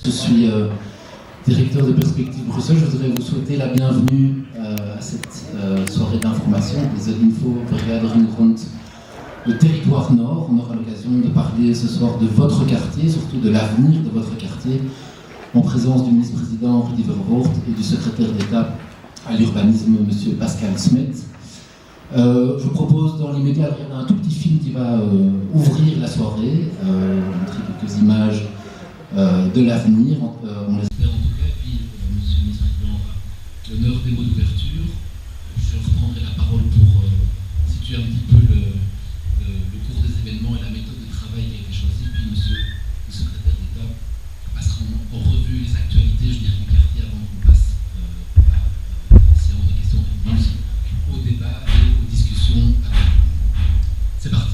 Je suis directeur de Perspectives Bruxelles. Je voudrais vous souhaiter la bienvenue à cette soirée d'information des Info Vergadering rond le territoire nord. On aura l'occasion de parler ce soir de votre quartier, surtout de l'avenir de votre quartier, en présence du ministre-président Rudy Verwoerd et du secrétaire d'État à l'urbanisme, M. Pascal Smet. Je vous propose dans l'immédiat de regarder un tout petit film qui va ouvrir la soirée, montrer quelques images de l'avenir, on l'espère en tout cas. Puis, Monsieur le ministre-président aura l'honneur des mots d'ouverture. Je reprendrai la parole pour situer un petit peu le cours des événements et la méthode de travail qui a été choisie. Puis Monsieur le secrétaire d'État passera en revue les actualités, je dirais, du quartier avant qu'on passe à la séance de questions-réponses, au débat et aux discussions. C'est parti.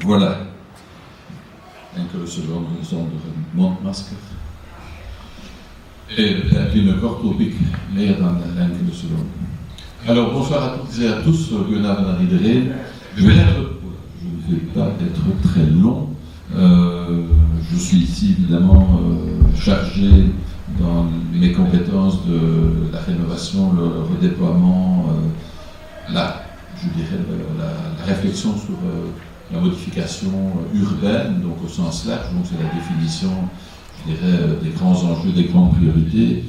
Voilà, enkele seconden zonder een mondmasker. Et binnenkort hoop ik meer dan enkele seconden. Alors, bonsoir à toutes et à tous, goedenavond aan iedereen. Je ne vais pas être très long. Je suis ici évidemment chargé dans mes compétences de la rénovation, le redéploiement, la réflexion sur la modification urbaine, donc au sens large, donc c'est la définition, je dirais, des grands enjeux, des grandes priorités.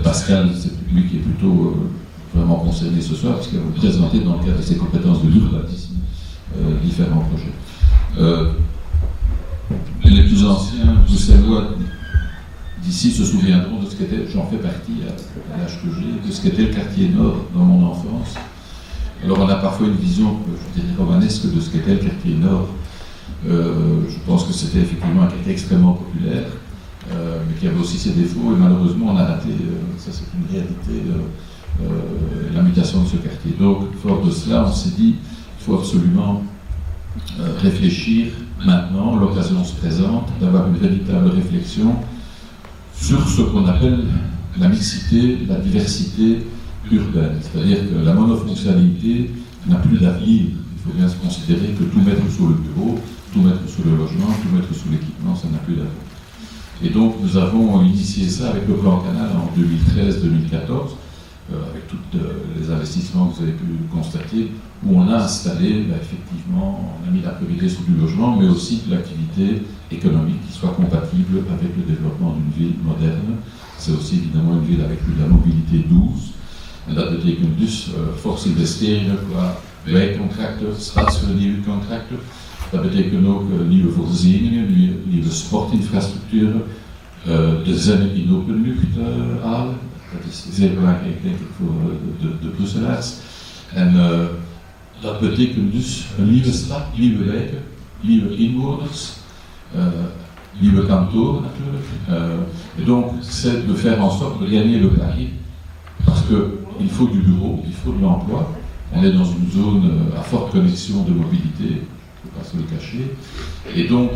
Pascal, c'est lui qui est plutôt vraiment concerné ce soir, parce qu'il va vous présenter dans le cadre de ses compétences de l'urbanisme différents projets. Les plus anciens Bruxellois d'ici se souviendront de ce qu'était, j'en fais partie à l'âge que j'ai, de ce qu'était le quartier nord dans mon enfance. Alors on a parfois une vision, je dirais, romanesque de ce qu'était le quartier nord. Je pense que c'était effectivement un quartier extrêmement populaire, mais qui avait aussi ses défauts, et malheureusement on a raté, ça c'est une réalité, la mutation de ce quartier. Donc, fort de cela, on s'est dit qu'il faut absolument réfléchir maintenant, l'occasion se présente, d'avoir une véritable réflexion sur ce qu'on appelle la mixité, la diversité urbaine, c'est-à-dire que la monofonctionnalité n'a plus d'avenir. Il faut bien se considérer que tout mettre sur le bureau, tout mettre sur le logement, tout mettre sur l'équipement, ça n'a plus d'avenir. Et donc nous avons initié ça avec le plan Canal en 2013-2014, avec tous les investissements que vous avez pu constater, où on a installé, effectivement, on a mis la priorité sur du logement, mais aussi de l'activité économique qui soit compatible avec le développement d'une ville moderne. C'est aussi évidemment une ville avec de la mobilité douce. En dat betekent dus forse investeringen qua wijkcontracten, stadsvernieuwde contracten. Dat betekent ook nieuwe voorzieningen, nieuwe sportinfrastructuren, de zinnen in openlucht halen. Dat is zeer belangrijk, denk ik, voor de Brusselaars. En dat betekent dus een nieuwe stad, nieuwe wijken, nieuwe inwoners, nieuwe kantoren natuurlijk. Et donc, c'est de faire en sorte de gagner le pari. Parce que il faut du bureau, il faut de l'emploi. On est dans une zone à forte connexion de mobilité, il ne faut pas se le cacher. Et donc,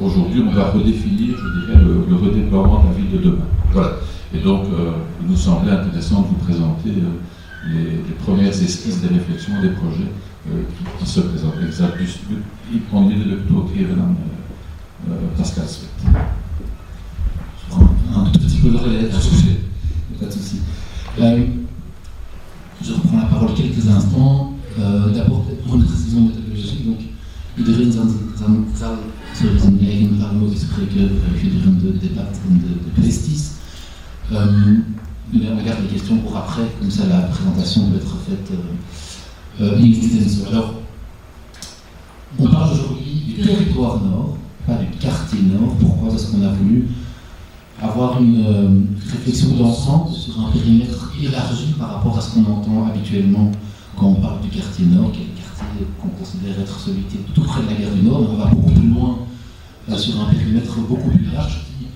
aujourd'hui, on va redéfinir, je dirais, le redéploiement de la ville de demain. Voilà. Et donc, il nous semblait intéressant de vous présenter les premières esquisses des réflexions, des projets qui se présentent. Exact. On est de Pascal Svet. Je prends un tout petit peu de relais, pas de souci. Je reprends la parole quelques instants. D'abord, pour une précision méthodologique, donc, iedereen zal zo zijn eigen verhaal mogen spreken gedurende de débat de kwesties. Mais on garde les questions pour après, comme ça la présentation peut être faite in extenso. Alors, on parle aujourd'hui du territoire nord, pas du quartier nord. Pourquoi? Parce qu'on a voulu avoir une réflexion d'ensemble sur un périmètre élargi par rapport à ce qu'on entend habituellement quand on parle du quartier nord, qui est le quartier qu'on considère être celui qui est tout près de la gare du Nord. Mais on va beaucoup plus loin sur un périmètre beaucoup plus large qui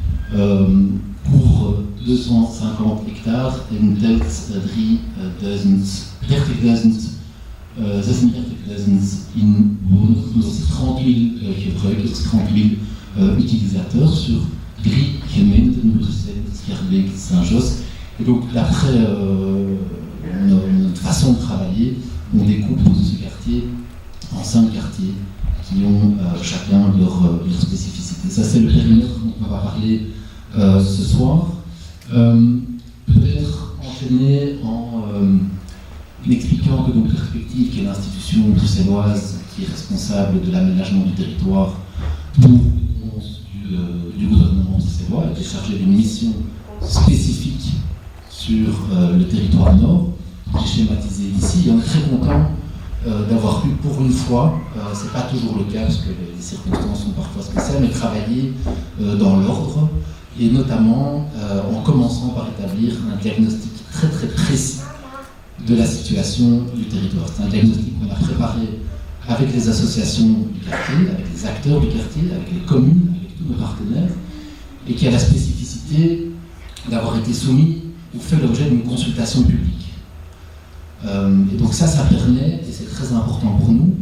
couvre 250 hectares en telt 36.000 inwoners, dus 30 000 gebruikers, 30 000 utilisateurs sur 3 gemeenten, Bruxelles, Schaerbeek, Saint-Josse. Et donc, d'après notre façon de travailler, on découpe ce quartier en 5 quartiers qui ont chacun leur spécificité. Ça, c'est le périmètre dont on va parler ce soir. Peut-être enchaîner en expliquant que donc Perspective, qui est l'institution bruxelloise qui est responsable de l'aménagement du territoire pour du gouvernement bruxellois, a été chargée d'une mission spécifique sur le territoire nord, qui est schématisée ici. Et on est très content d'avoir pu, pour une fois, c'est pas toujours le cas parce que les circonstances sont parfois spéciales, mais travailler dans l'ordre, et notamment en commençant par établir un diagnostic très très précis de la situation du territoire. C'est un diagnostic qu'on a préparé avec les associations du quartier, avec les acteurs du quartier, avec les communes, avec tous nos partenaires, et qui a la spécificité d'avoir été soumis ou fait l'objet d'une consultation publique. Et donc ça permet, et c'est très important pour nous,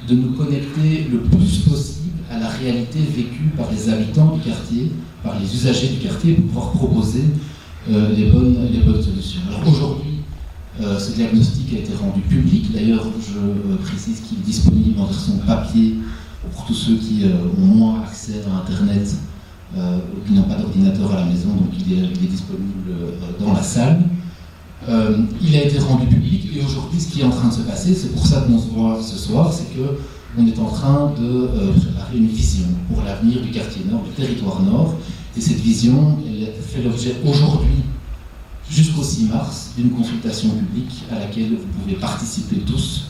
de nous connecter le plus possible à la réalité vécue par les habitants du quartier, par les usagers du quartier, pour pouvoir proposer les bonnes solutions. Alors aujourd'hui, ce diagnostic a été rendu public. D'ailleurs, je précise qu'il est disponible en version papier pour tous ceux qui ont moins accès à Internet ou qui n'ont pas d'ordinateur à la maison, donc il est disponible dans la salle. Il a été rendu public et aujourd'hui, ce qui est en train de se passer, c'est pour ça qu'on se voit ce soir, c'est qu'on est en train de préparer une vision pour l'avenir du quartier nord, du territoire nord. Et cette vision, elle fait l'objet aujourd'hui, jusqu'au 6 mars, d'une consultation publique à laquelle vous pouvez participer tous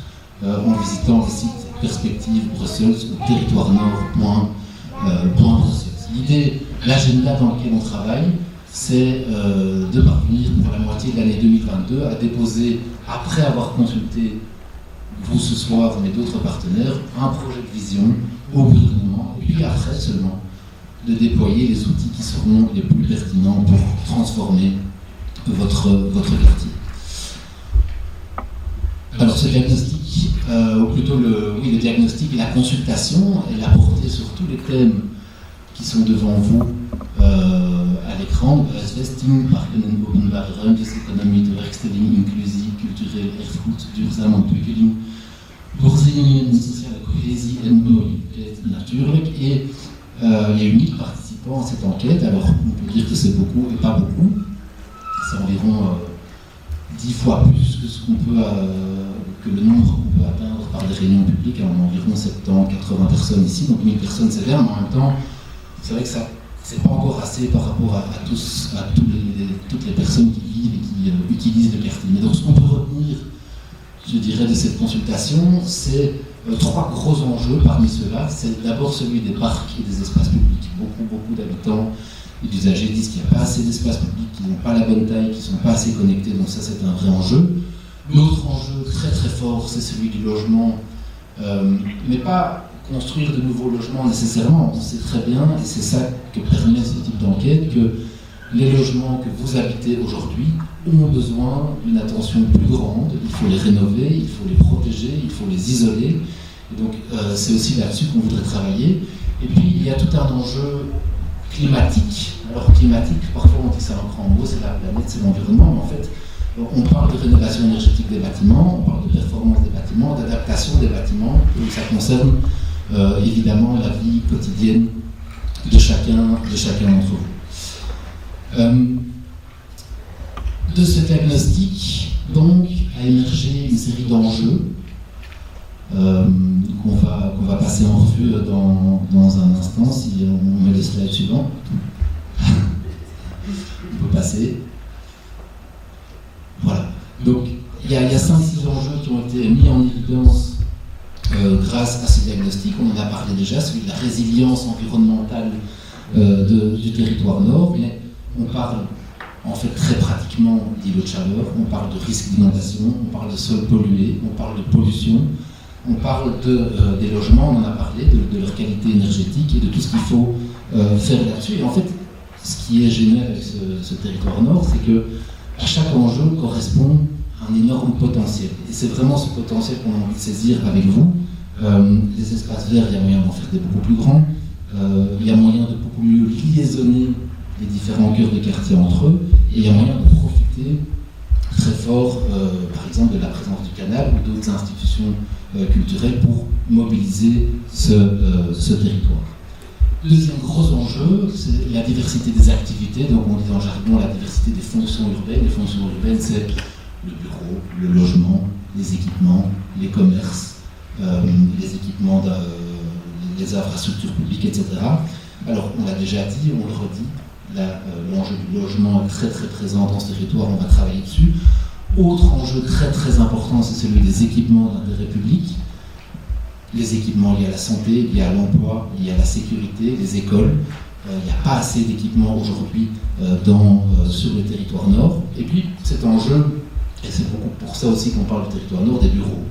en visitant le site Perspective Bruxelles ou territoire-nord.bruxelles. L'idée, l'agenda dans lequel on travaille, c'est de parvenir pour la moitié de l'année 2022 à déposer, après avoir consulté vous ce soir, mais d'autres partenaires, un projet de vision au gouvernement, et puis après seulement de déployer les outils qui seront les plus pertinents pour transformer votre quartier. Alors ce diagnostic, ou plutôt le diagnostic et la consultation, elle a porté sur tous les thèmes qui sont devant vous à l'écran. Huisvesting, parken en openbare ruimteseconomie, tewerkstelling, inclusie, cultureel erfgoed, duurzame ontwikkeling, voorzieningen, sociale cohésie en mobiliteit natuurlijk. Et il y a 1000 participants à cette enquête, alors on peut dire que c'est beaucoup et pas beaucoup. C'est environ 10 fois plus que le nombre qu'on peut atteindre par des réunions publiques. On a environ 70-80 personnes ici, donc 1000 personnes c'est bien, mais en même temps, c'est vrai que ça c'est pas encore assez par rapport à toutes les personnes qui vivent et qui utilisent le quartier. Mais donc ce qu'on peut retenir, je dirais, de cette consultation, c'est 3 gros enjeux parmi ceux-là. C'est d'abord celui des parcs et des espaces publics. Beaucoup d'habitants et d'usagers disent qu'il n'y a pas assez d'espaces publics, qui n'ont pas la bonne taille, qui ne sont pas assez connectés, donc ça c'est un vrai enjeu. L'autre enjeu très très fort, c'est celui du logement, mais pas construire de nouveaux logements nécessairement. On sait très bien, et c'est ça que permet ce type d'enquête, que les logements que vous habitez aujourd'hui ont besoin d'une attention plus grande. Il faut les rénover, il faut les protéger, il faut les isoler. Et donc c'est aussi là-dessus qu'on voudrait travailler. Et puis il y a tout un enjeu climatique. Alors climatique, parfois on dit ça en grand mot, c'est la planète, c'est l'environnement, mais en fait on parle de rénovation énergétique des bâtiments, on parle de performance des bâtiments, d'adaptation des bâtiments, et ça concerne évidemment la vie quotidienne de chacun d'entre vous. De ce diagnostic, donc, a émergé une série d'enjeux qu'on va passer en revue dans un instant, si on met le slide suivant. On peut passer. Voilà. Donc, il y a 5-6 enjeux qui ont été mis en évidence grâce à ce diagnostic. On en a parlé déjà, celui de la résilience environnementale du territoire nord, mais on parle en fait très pratiquement d'îlots de chaleur, on parle de risque d'inondation, on parle de sols pollués, on parle de pollution, on parle des logements, on en a parlé, de leur qualité énergétique et de tout ce qu'il faut faire là-dessus. Et en fait, ce qui est génial avec ce territoire nord, c'est que à chaque enjeu correspond un énorme potentiel. Et c'est vraiment ce potentiel qu'on a envie de saisir avec vous. Les espaces verts, il y a moyen d'en faire des beaucoup plus grands. Il y a moyen de beaucoup mieux liaisonner les différents cœurs de quartier entre eux. Et il y a moyen de profiter très fort, par exemple, de la présence du canal ou d'autres institutions culturelles pour mobiliser ce territoire. Deuxième gros enjeu, c'est la diversité des activités. Donc on dit en jargon la diversité des fonctions urbaines. Les fonctions urbaines, c'est le bureau, le logement, les équipements, les commerces, les équipements, les infrastructures publiques, etc. Alors on l'a déjà dit, on le redit, l'enjeu du logement est très très présent dans ce territoire, on va travailler dessus. Autre enjeu très très important, c'est celui des équipements d'intérêt public. Les équipements liés à la santé, liés à l'emploi, liés à la sécurité, les écoles. Il n'y a pas assez d'équipements aujourd'hui sur le territoire nord. Et puis cet enjeu, et c'est beaucoup pour ça aussi qu'on parle du territoire nord, des bureaux.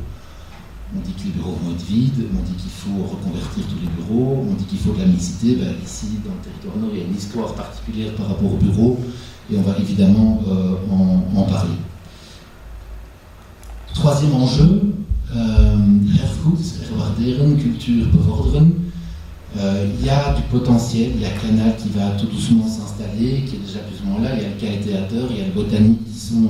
On dit que les bureaux vont être vides, on dit qu'il faut reconvertir tous les bureaux, on dit qu'il faut de la mixité. Ben, ici, dans le territoire nord, il y a une histoire particulière par rapport aux bureaux, et on va évidemment en parler. Troisième enjeu, Erfgoed, Erwaarderen, Culture Bevorderen. Il y a du potentiel, il y a Canal qui va tout doucement s'installer, qui est déjà plus ou moins là, il y a le K Théâtre, il y a le Botanique qui sont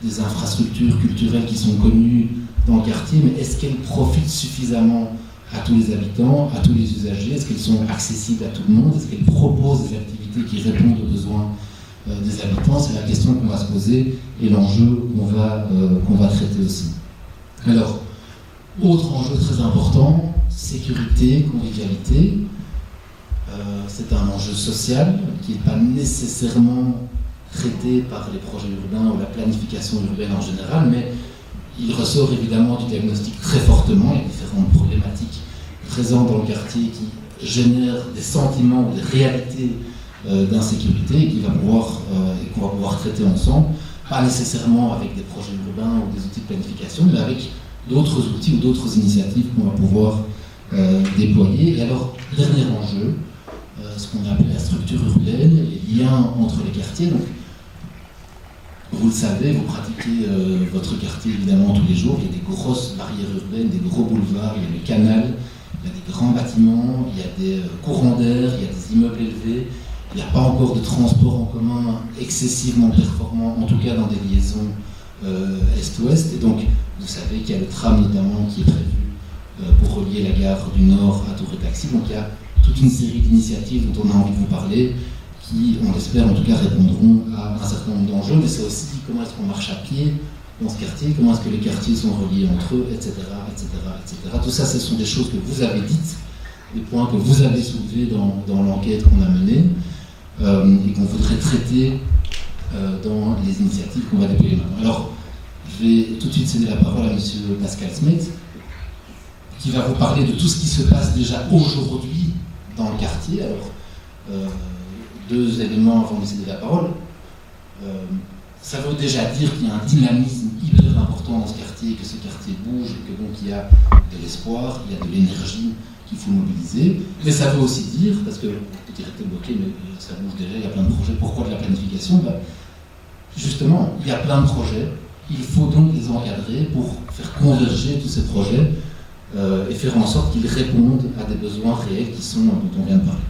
des infrastructures culturelles qui sont connues dans le quartier, mais est-ce qu'elles profitent suffisamment à tous les habitants, à tous les usagers? Est-ce qu'elles sont accessibles à tout le monde? Est-ce qu'elles proposent des activités qui répondent aux besoins des habitants? C'est la question qu'on va se poser et l'enjeu qu'on va traiter aussi. Alors, autre enjeu très important, sécurité, convivialité. C'est un enjeu social qui n'est pas nécessairement traité par les projets urbains ou la planification urbaine en général, mais il ressort évidemment du diagnostic très fortement. Il y a différentes problématiques présentes dans le quartier qui génèrent des sentiments ou des réalités d'insécurité et qu'on va pouvoir traiter ensemble, pas nécessairement avec des projets urbains ou des outils de planification, mais avec d'autres outils ou d'autres initiatives qu'on va pouvoir déployer. Et alors, dernier enjeu, ce qu'on a appelé la structure urbaine, les liens entre les quartiers. Donc, vous le savez, vous pratiquez votre quartier évidemment tous les jours. Il y a des grosses barrières urbaines, des gros boulevards, il y a le canal, il y a des grands bâtiments, il y a des courants d'air, il y a des immeubles élevés. Il n'y a pas encore de transport en commun excessivement performant, en tout cas dans des liaisons est-ouest. Et donc, vous savez qu'il y a le tram notamment qui est prévu pour relier la gare du Nord à Tours et Taxi. Donc, il y a toute une série d'initiatives dont on a envie de vous parler, qui, on l'espère en tout cas, répondront à un certain nombre d'enjeux, mais c'est aussi comment est-ce qu'on marche à pied dans ce quartier, comment est-ce que les quartiers sont reliés entre eux, etc., etc., etc. Tout ça, ce sont des choses que vous avez dites, des points que vous avez soulevés dans l'enquête qu'on a menée et qu'on voudrait traiter dans les initiatives qu'on va déployer maintenant. Alors, je vais tout de suite céder la parole à M. Pascal Smet, qui va vous parler de tout ce qui se passe déjà aujourd'hui dans le quartier. Alors, deux éléments avant de céder la parole. Ça veut déjà dire qu'il y a un dynamisme hyper important dans ce quartier, que ce quartier bouge, et que donc il y a de l'espoir, il y a de l'énergie qu'il faut mobiliser. Mais ça veut aussi dire, parce que peut-être bloqué, mais ça bouge déjà, il y a plein de projets. Pourquoi de la planification? justement, il y a plein de projets. Il faut donc les encadrer pour faire converger tous ces projets et faire en sorte qu'ils répondent à des besoins réels dont on vient de parler.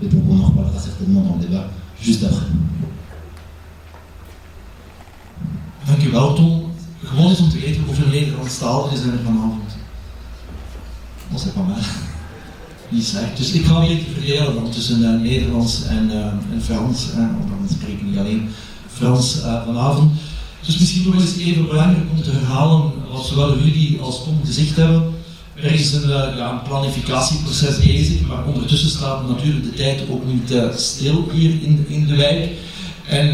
Et donc on en reparlera certainement dans le débat juste après. Dank u wel, Tom. Gewoon eens om te weten hoeveel Nederlandstaligen zijn er vanavond. Dat is pas mal. Niet slecht. Dus ik ga weer verdelen dan tussen Nederlands en Frans. Want dan spreek ik niet alleen Frans vanavond. Dus misschien nog eens even belangrijk om te herhalen wat zowel Rudy als Tom gezegd hebben. Er is een planificatieproces bezig, maar ondertussen staat natuurlijk de tijd ook niet stil hier in de wijk. En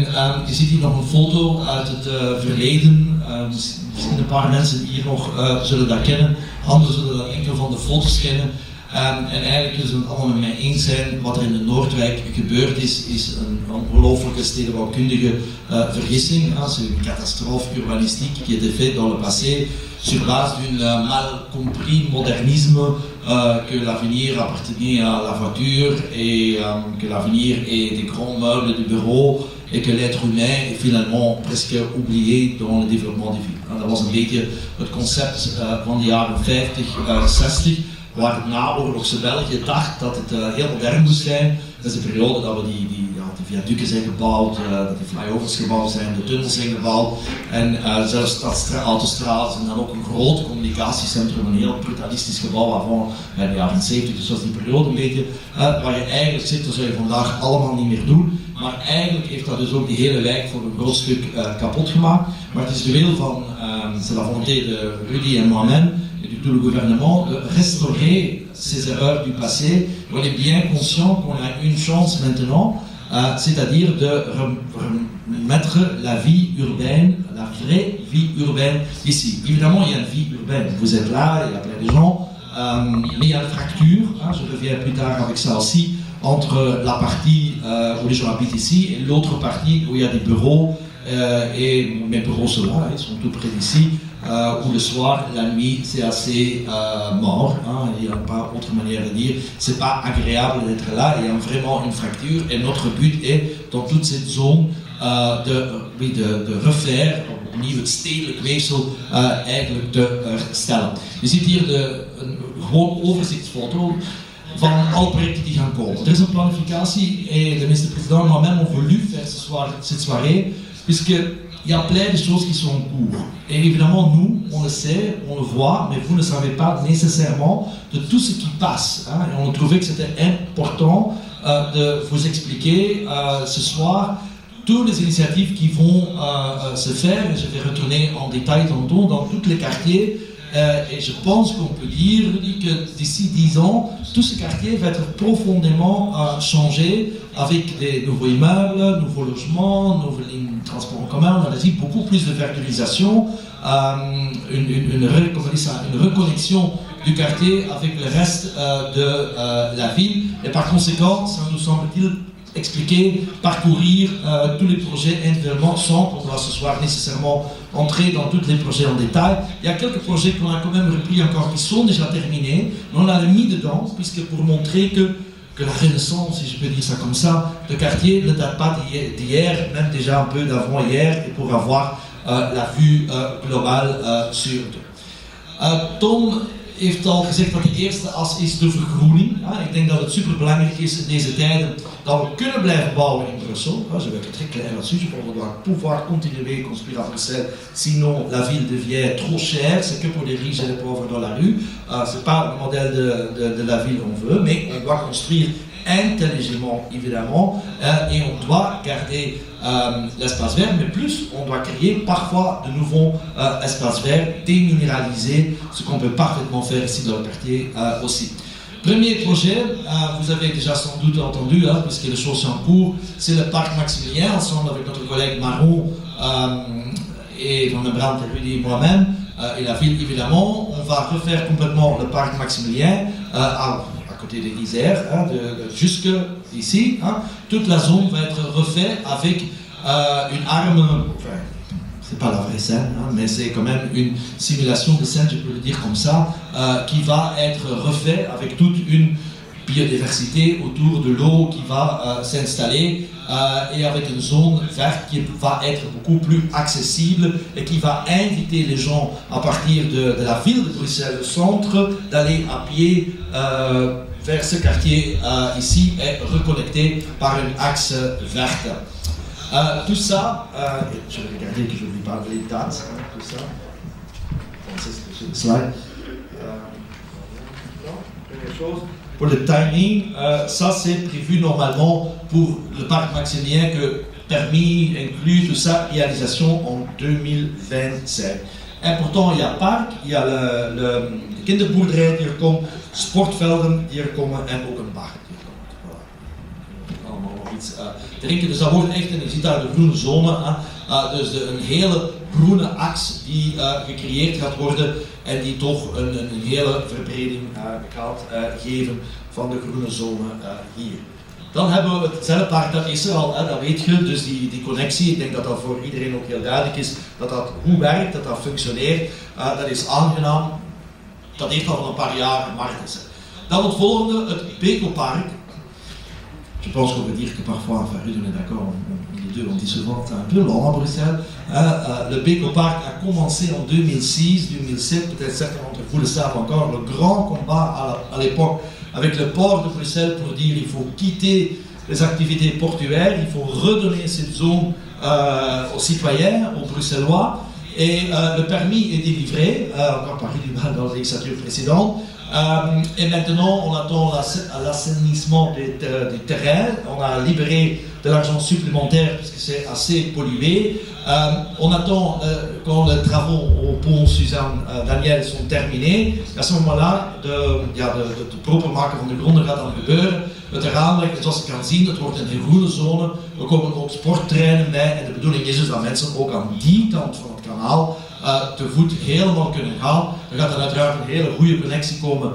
je ziet hier nog een foto uit het verleden. Misschien een paar mensen hier nog zullen dat kennen, anderen zullen dat enkel van de foto's kennen. En eigenlijk zullen het allemaal met mij eens zijn, wat er in de Noordwijk gebeurd is een ongelooflijke stedenbouwkundige vergissing. C'est une catastrophe urbanistique qui a été faite dans le passé sur base d'un mal compris modernisme que l'avenir appartenait à la voiture et que l'avenir est des grands meubles de bureau et que l'être humain est finalement presque oublié dans le développement des villes. Dat was een beetje het concept van de jaren 50, 60. Waar het naoorlogse België dacht dat het heel modern moest zijn. Dat is de periode dat we die viaducten zijn gebouwd, dat de flyovers gebouwd zijn, de tunnels zijn gebouwd en zelfs autostrades en dan ook een groot communicatiecentrum, een heel brutalistisch gebouw waarvan in de jaren 70, dus dat is die periode een beetje waar je eigenlijk zit, dat zou je vandaag allemaal niet meer doen. Maar eigenlijk heeft dat dus ook die hele wijk voor een groot stuk kapot gemaakt. Maar het is de wil van, c'est la volonté de Rudy en moi-même, et de tout le gouvernement, de restaurer ces erreurs du passé. On est bien conscient qu'on a une chance maintenant, c'est-à-dire de remettre la vie urbaine, la vraie vie urbaine ici. Évidemment, il y a une vie urbaine. Vous êtes là, il y a plein de gens, mais il y a une fracture, je reviens plus tard avec ça aussi, entre la partie où les gens habitent ici et l'autre partie où il y a des bureaux. Et mes bureaux sont là, ils sont tout près d'ici, où le soir, la nuit, c'est assez mort, il n'y a pas autre manière de dire, c'est pas agréable d'être là, il y a vraiment une fracture et notre but est, dans toute cette zone, de refaire, opnieuw het stedelijk weefsel eigenlijk te herstellen. Je ziet hier een gewoon overzichtsfoto van alle projecten die gaan komen. Er is een planificatie et le ministre-président et moi-même ont voulu faire cette soirée puisqu'il y a plein de choses qui sont en cours. Et évidemment, nous, on le sait, on le voit, mais vous ne savez pas nécessairement de tout ce qui passe. Et on a trouvé que c'était important de vous expliquer ce soir toutes les initiatives qui vont se faire. Et je vais retourner en détail tantôt dans tous les quartiers. Et je pense qu'on peut dire que d'ici 10 ans, tout ce quartier va être profondément changé avec des nouveaux immeubles, nouveaux logements, nouvelles lignes de transport en commun, on a dit beaucoup plus de verturisation, une reconnexion du quartier avec le reste de la ville. Et par conséquent, ça nous semble-t-il expliquer, parcourir tous les projets individuellement sans qu'on doit ce soir nécessairement entrer dans tous les projets en détail. Il y a quelques projets qu'on a quand même repris encore qui sont déjà terminés, mais on a mis dedans, puisque pour montrer que la renaissance, si je peux dire ça comme ça, de quartier ne date pas d'hier, même déjà un peu d'avant-hier, et pour avoir la vue globale sur tout. Tom heeft al gezegd dat de eerste as is de vergroening. Ik denk dat het superbelangrijk is in deze tijden dat we kunnen blijven bouwen in Brussel. Je vais être très clair là-dessus, je pense qu'on doit pouvoir continuer à construire à Bruxelles, sinon la ville devient trop chère, c'est que pour les riches et les pauvres dans la rue. C'est pas le modèle de la ville qu'on veut, mais on doit construire intelligemment évidemment et on doit garder l'espace vert, mais plus on doit créer parfois de nouveaux espaces verts, déminéraliser, ce qu'on peut parfaitement faire ici dans le quartier aussi. Premier projet, vous avez déjà sans doute entendu, puisque les choses sont en cours, c'est le parc Maximilien, ensemble avec notre collègue Marron et Van den Brandt et Rudy et moi-même, et la ville évidemment. On va refaire complètement le parc Maximilien à côté de Isère, jusque ici. Toute la zone va être refaite avec une arme, enfin, c'est pas la vraie Seine, mais c'est quand même une simulation de Seine, je peux le dire comme ça, qui va être refaite avec toute une biodiversité autour de l'eau qui va s'installer et avec une zone verte qui va être beaucoup plus accessible et qui va inviter les gens à partir de la ville de Bruxelles, le centre, d'aller à pied vers ce quartier ici et reconnecté par un axe verte. Tout ça, je vais regarder que je n'oublie pas les dates, tout ça. C'est le slide. Première chose. Pour le timing, ça c'est prévu normalement pour le parc Maximilien, que permis, inclus, tout ça, réalisation en 2027. Important, il y a park, il y a de kinderboerderij die er komt, sportvelden die er komen en ook een park die er komt. Voilà. Allemaal nog iets drinken. Dus dat wordt echt, en je ziet daar de groene zone, dus een hele groene aks die gecreëerd gaat worden en die toch een hele verbreding gaat geven van de groene zone hier. Dan hebben we het Zellenpark, dat is er al, dat weet je, dus die connectie, ik denk dat dat voor iedereen ook heel duidelijk is, dat dat goed werkt, dat dat functioneert, dat is aangenaam, dat heeft al een paar jaar markten. Dan het volgende, het Beco-park. Je pense qu'on peut dire que parfois, enfin, Ruud, on est d'accord, les deux, on dit souvent, c'est un peu long à Bruxelles. Le Beco-park a commencé en 2006, 2007, peut-être certains d'entre vous le savent encore, le grand combat à l'époque avec le port de Bruxelles pour dire il faut quitter les activités portuaires, il faut redonner cette zone aux citoyens, aux Bruxellois. Et le permis est délivré, encore par Ruud dans la législature précédente. Et maintenant, on attend l'assainissement des terrains. On a libéré de l'argent supplémentaire parce que c'est assez pollué. On attend quand les travaux au pont Suzanne Daniel sont terminés. À ce moment-là, de proper maken van de gronden gaat dan gebeuren. Het herhaaldelijk, zoals je kan zien, het wordt een groene zone. Er komen ook sportterreinen bij. En de bedoeling is dus dat mensen ook aan die kant van het kanaal te voet helemaal kunnen gaan. Er gaat dan uiteraard een hele goede connectie komen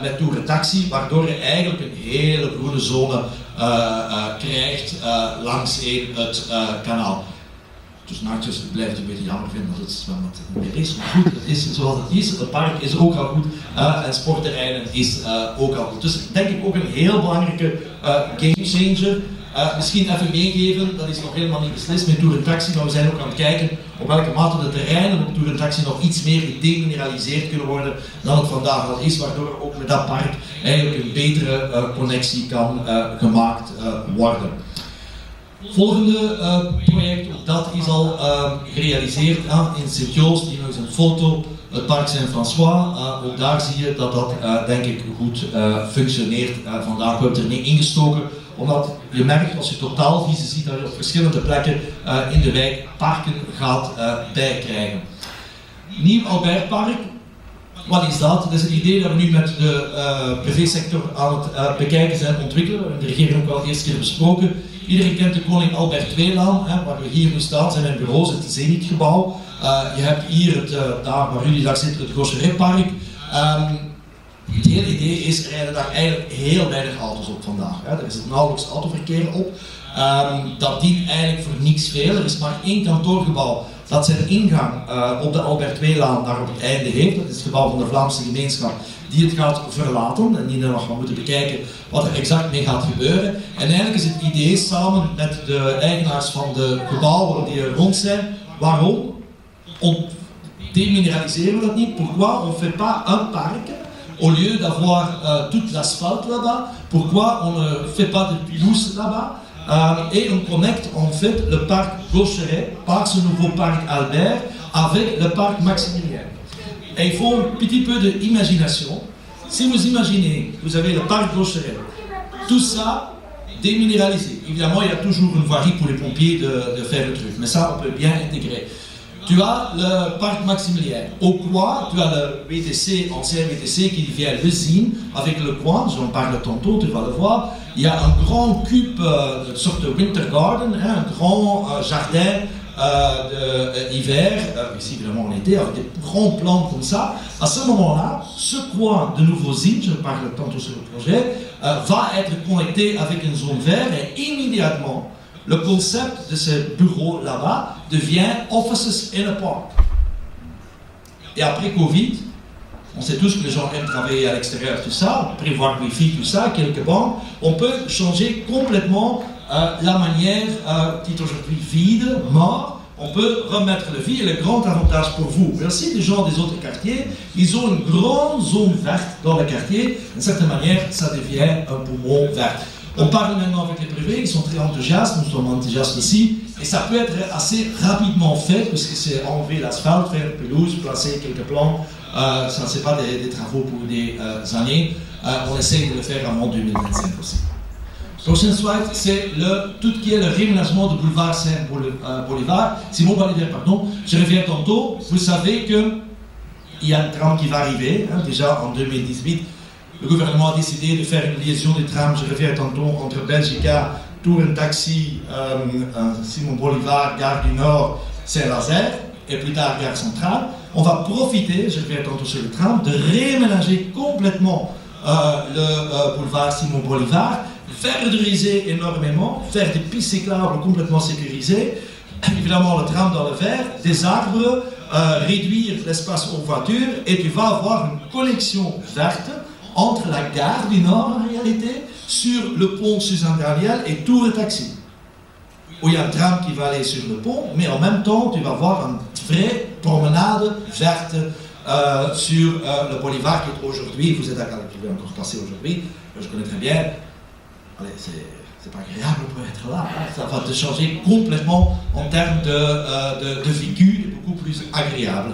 met Tour Taxi, waardoor je eigenlijk een hele groene zone krijgt langs het kanaal. Dus nachtjes, het blijft een beetje jammer vinden dat het zwembad meer is. Maar goed, het is zoals het is. Het park is ook al goed en sportterreinen is ook al goed. Dus denk ik ook een heel belangrijke gamechanger. Misschien even meegeven, dat is nog helemaal niet beslist met Tour Taxi, maar we zijn ook aan het kijken op welke mate de terreinen op Tour Taxi nog iets meer gedemineraliseerd kunnen worden dan het vandaag al is, waardoor ook met dat park eigenlijk een betere connectie kan gemaakt worden. Volgende project, ook dat is al gerealiseerd in Sint-Joost, hier nog eens een foto, het park Saint-François, ook daar zie je dat dat denk ik goed functioneert. Vandaag hebben we het er niet ingestoken, omdat je merkt als je totaalvisie ziet dat je op verschillende plekken in de wijk parken gaat bijkrijgen. Nieuw Albertpark, wat is dat? Dat is het idee dat we nu met de privésector aan het bekijken zijn, ontwikkelen. We hebben de regering ook al de eerste keer besproken. Iedereen kent de Koning Albert II-laan, waar we hier nu staan, zijn mijn bureaus, het Zenitgebouw. Je hebt hier daar waar jullie daar zitten, het Gaucheret-park. Het hele idee is, er rijden daar eigenlijk heel weinig auto's op vandaag. Er is nauwelijks autoverkeer op. Dat dient eigenlijk voor niks veel. Er is maar één kantoorgebouw dat zijn ingang op de Albert II-laan daar op het einde heeft. Dat is het gebouw van de Vlaamse gemeenschap die het gaat verlaten en die nog gaan moeten bekijken wat er exact mee gaat gebeuren. En eigenlijk is het idee samen met de eigenaars van de gebouwen die er rond zijn, waarom démineraliseren we dat niet? Pourquoi on fait pas un parc au lieu d'avoir toute l'asphalte là-bas? Pourquoi on ne fait pas de pelouse là-bas? Et on connecte en fait le parc Gaucheret par ce nouveau parc Albert avec le parc Maximilien. Et il faut un petit peu d'imagination. Si vous imaginez, vous avez le parc Gaucheret, tout ça déminéralisé. Évidemment, il y a toujours une voirie pour les pompiers de faire le truc, mais ça, on peut bien intégrer. Tu as le parc Maximilien. Au coin, tu as le VTC, ancien VTC qui devient l'usine avec le coin, j'en parle tantôt, tu vas le voir. Il y a un grand cube, une sorte de winter garden, un grand jardin d'hiver, ici évidemment en été, avec des grands plans comme ça. À ce moment-là, ce coin de nouveau zine, je parle tantôt sur le projet, va être connecté avec une zone verte et immédiatement, le concept de ce bureau là-bas devient Offices in a Park. Et après Covid, On sait tous que les gens aiment travailler à l'extérieur, tout ça, prévoir Wi-Fi, tout ça, quelques banques. On peut changer complètement la manière qui est aujourd'hui vide, mort. On peut remettre le vie, et le grand avantage pour vous, mais aussi les gens des autres quartiers, ils ont une grande zone verte dans le quartier. D'une certaine manière, ça devient un poumon vert. On parle maintenant avec les privés, ils sont très enthousiastes, nous sommes enthousiastes aussi, et ça peut être assez rapidement fait, parce que c'est enlever l'asphalte, faire une pelouse, placer quelques plants, ça ne c'est pas des travaux pour des années. On essaye de le faire avant 2025 aussi. Prochaine slide, c'est tout ce qui est le réménagement du boulevard Saint-Bolivar. Simon Bolivar, pardon. Je reviens tantôt. Vous savez qu'il y a un tram qui va arriver. Déjà en 2018, le gouvernement a décidé de faire une liaison de tram, je reviens tantôt, entre Belgica, Tour and Taxi, Simon Bolivar, Gare du Nord, Saint-Lazare, et plus tard Gare Centrale. On va profiter, je reviens tantôt sur le tram, de réménager complètement le boulevard Simon Bolivar, verduriser énormément, faire des pistes cyclables complètement sécurisées, évidemment le tram dans le vert, des arbres, réduire l'espace aux voitures, et tu vas avoir une connexion verte entre la gare du Nord en réalité, sur le pont Suzanne Daniel et Tour et Taxi. Où il y a un tram qui va aller sur le pont, mais en même temps tu vas avoir une vraie promenade verte sur le Bolivar qui est aujourd'hui, vous êtes d'accord, qui va encore passer aujourd'hui, je connais très bien. Allez, c'est pas agréable pour être là, hein. Ça va te changer complètement en termes de vécu, et beaucoup plus agréable.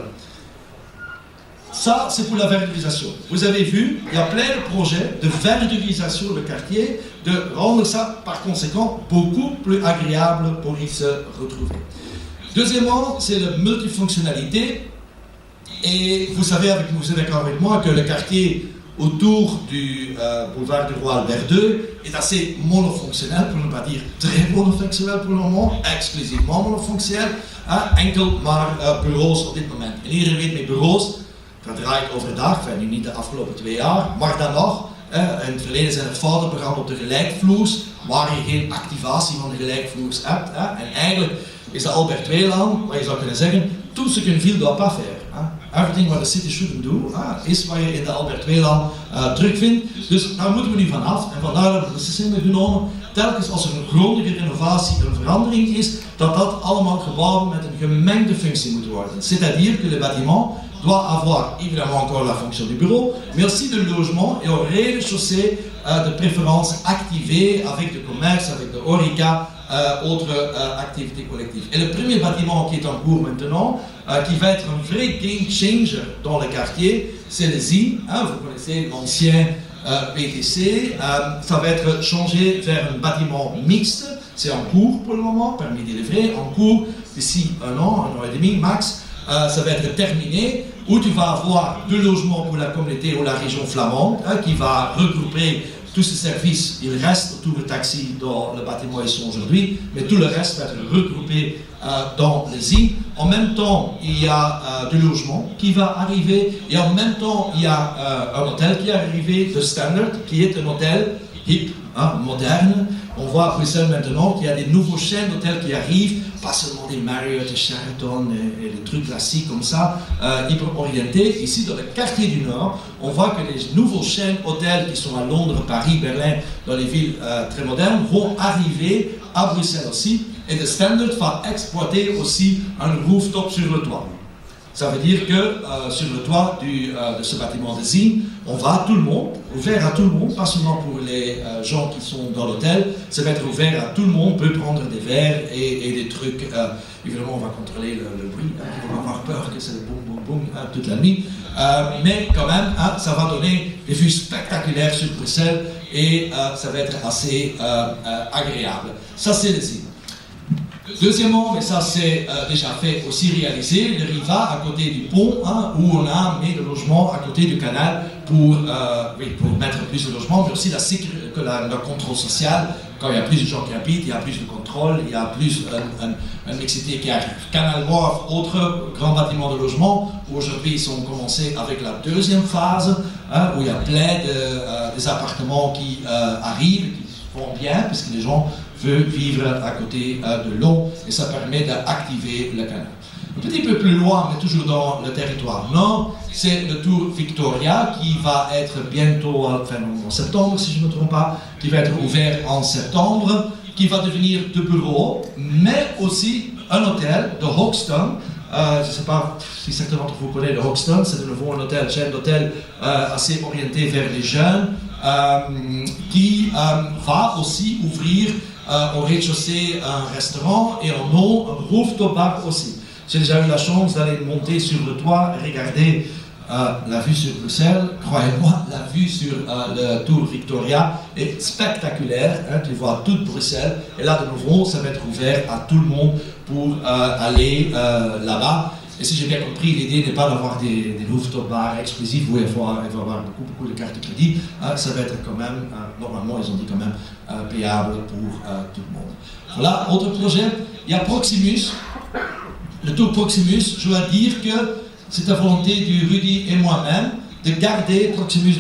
Ça, c'est pour la verdurisation. Vous avez vu, il y a plein de projets de verdurisation du quartier, de rendre ça, par conséquent, beaucoup plus agréable pour y se retrouver. Deuxièmement, c'est la multifonctionnalité. Et vous savez, vous êtes d'accord avec moi, que le quartier autour du boulevard du Roi Albert II est assez monofonctionnel, pour ne pas dire très monofonctionnel pour le moment, exclusivement monofonctionnel. Enkel maar bureaus op dit moment. En iedereen weet met bureaus, dat draait overdag, nu niet de afgelopen 2 jaar, maar dan nog. In het verleden zijn er fouten begaan op de gelijkvloers, waar je geen activatie van de gelijkvloers hebt. En eigenlijk is de Albert II-laan, waar je zou kunnen zeggen, tout ce qu'une ville doit pas faire. Everything what the city shouldn't do, is wat je in de Albert II-laan terugvindt. Dus daar moeten we nu vanaf. En vandaar hebben we beslissingen genomen, telkens als er een grondige renovatie, een verandering is, dat allemaal gebouwen met een gemengde functie moeten worden. C'est-à-dire que le bâtiment doit avoir évidemment encore la fonction du bureau, mais aussi de logement et au rez-de-chaussée de préférence activée avec le commerce, avec le horeca, autres activités collectives. Et le premier bâtiment qui est en cours maintenant, qui va être un vrai game changer dans le quartier, c'est le ZIN. Vous connaissez l'ancien PTC. Ça va être changé vers un bâtiment mixte. C'est en cours pour le moment, permis de livrer, en cours d'ici 1 an et demi max. Ça va être terminé, où tu vas avoir 2 logements pour la communauté ou la région flamande, qui va regrouper tous ces services. Il reste autour du taxi dans le bâtiment où ils sont aujourd'hui, mais tout le reste va être regroupé dans les ZIN. En même temps, il y a 2 logements qui vont arriver, et en même temps, il y a un hôtel qui est arrivé de Standard, qui est un hôtel hip, moderne. On voit à Bruxelles maintenant qu'il y a des nouveaux chaînes d'hôtels qui arrivent, pas seulement des Marriott et Sheraton et des trucs classiques comme ça, hyper orientés. Ici, dans le quartier du Nord, on voit que les nouveaux chaînes d'hôtels qui sont à Londres, Paris, Berlin, dans les villes très modernes, vont arriver à Bruxelles aussi. Et le Standard va exploiter aussi un rooftop sur le toit. Ça veut dire que sur le toit de ce bâtiment de ZIN, on va à tout le monde, ouvert à tout le monde, pas seulement pour les gens qui sont dans l'hôtel, ça va être ouvert à tout le monde, on peut prendre des verres et des trucs. Évidemment, on va contrôler le bruit, on va avoir peur que c'est le boum boum boum toute la nuit. Mais quand même, ça va donner des vues spectaculaires sur Bruxelles et ça va être assez agréable. Ça, c'est le ZIN. Deuxièmement, mais ça c'est déjà fait aussi réalisé, le Riva à côté du pont, où on a mis le logement à côté du canal pour mettre plus de logements, mais aussi le contrôle social. Quand il y a plus de gens qui habitent, il y a plus de contrôle, il y a plus une mixité qui arrive. Canal Wharf, autre grand bâtiment de logement, où aujourd'hui ils ont commencé avec la 2e phase, où il y a plein des appartements qui arrivent, qui vont bien, parce que les gens veulent vivre à côté de l'eau, et ça permet d'activer le canal. petit peu plus loin, mais toujours dans le territoire nord, c'est le Tour Victoria qui va être bientôt, enfin en septembre si je ne me trompe pas, qui va être ouvert en septembre, qui va devenir de bureaux, mais aussi un hôtel de Hoxton. Je ne sais pas si certains d'entre vous connaissent le Hoxton, c'est de nouveau un hôtel, chaîne d'hôtel assez orienté vers les jeunes, qui va aussi ouvrir au rez-de-chaussée un restaurant et en haut un rooftop bar aussi. J'ai déjà eu la chance d'aller monter sur le toit et regarder la vue sur Bruxelles. Croyez-moi, la vue sur le Tour Victoria est spectaculaire. Hein, tu vois toute Bruxelles. Et là, de nouveau, ça va être ouvert à tout le monde pour aller là-bas. Et si j'ai bien compris, l'idée n'est pas d'avoir des rooftop bars exclusifs où il va y avoir beaucoup de cartes de crédit. Ça va être quand même, normalement, ils ont dit quand même, payable pour tout le monde. Voilà, autre projet. Il y a Proximus. Le Tour Proximus, je dois dire que c'est la volonté du Rudy et moi-même de garder Proximus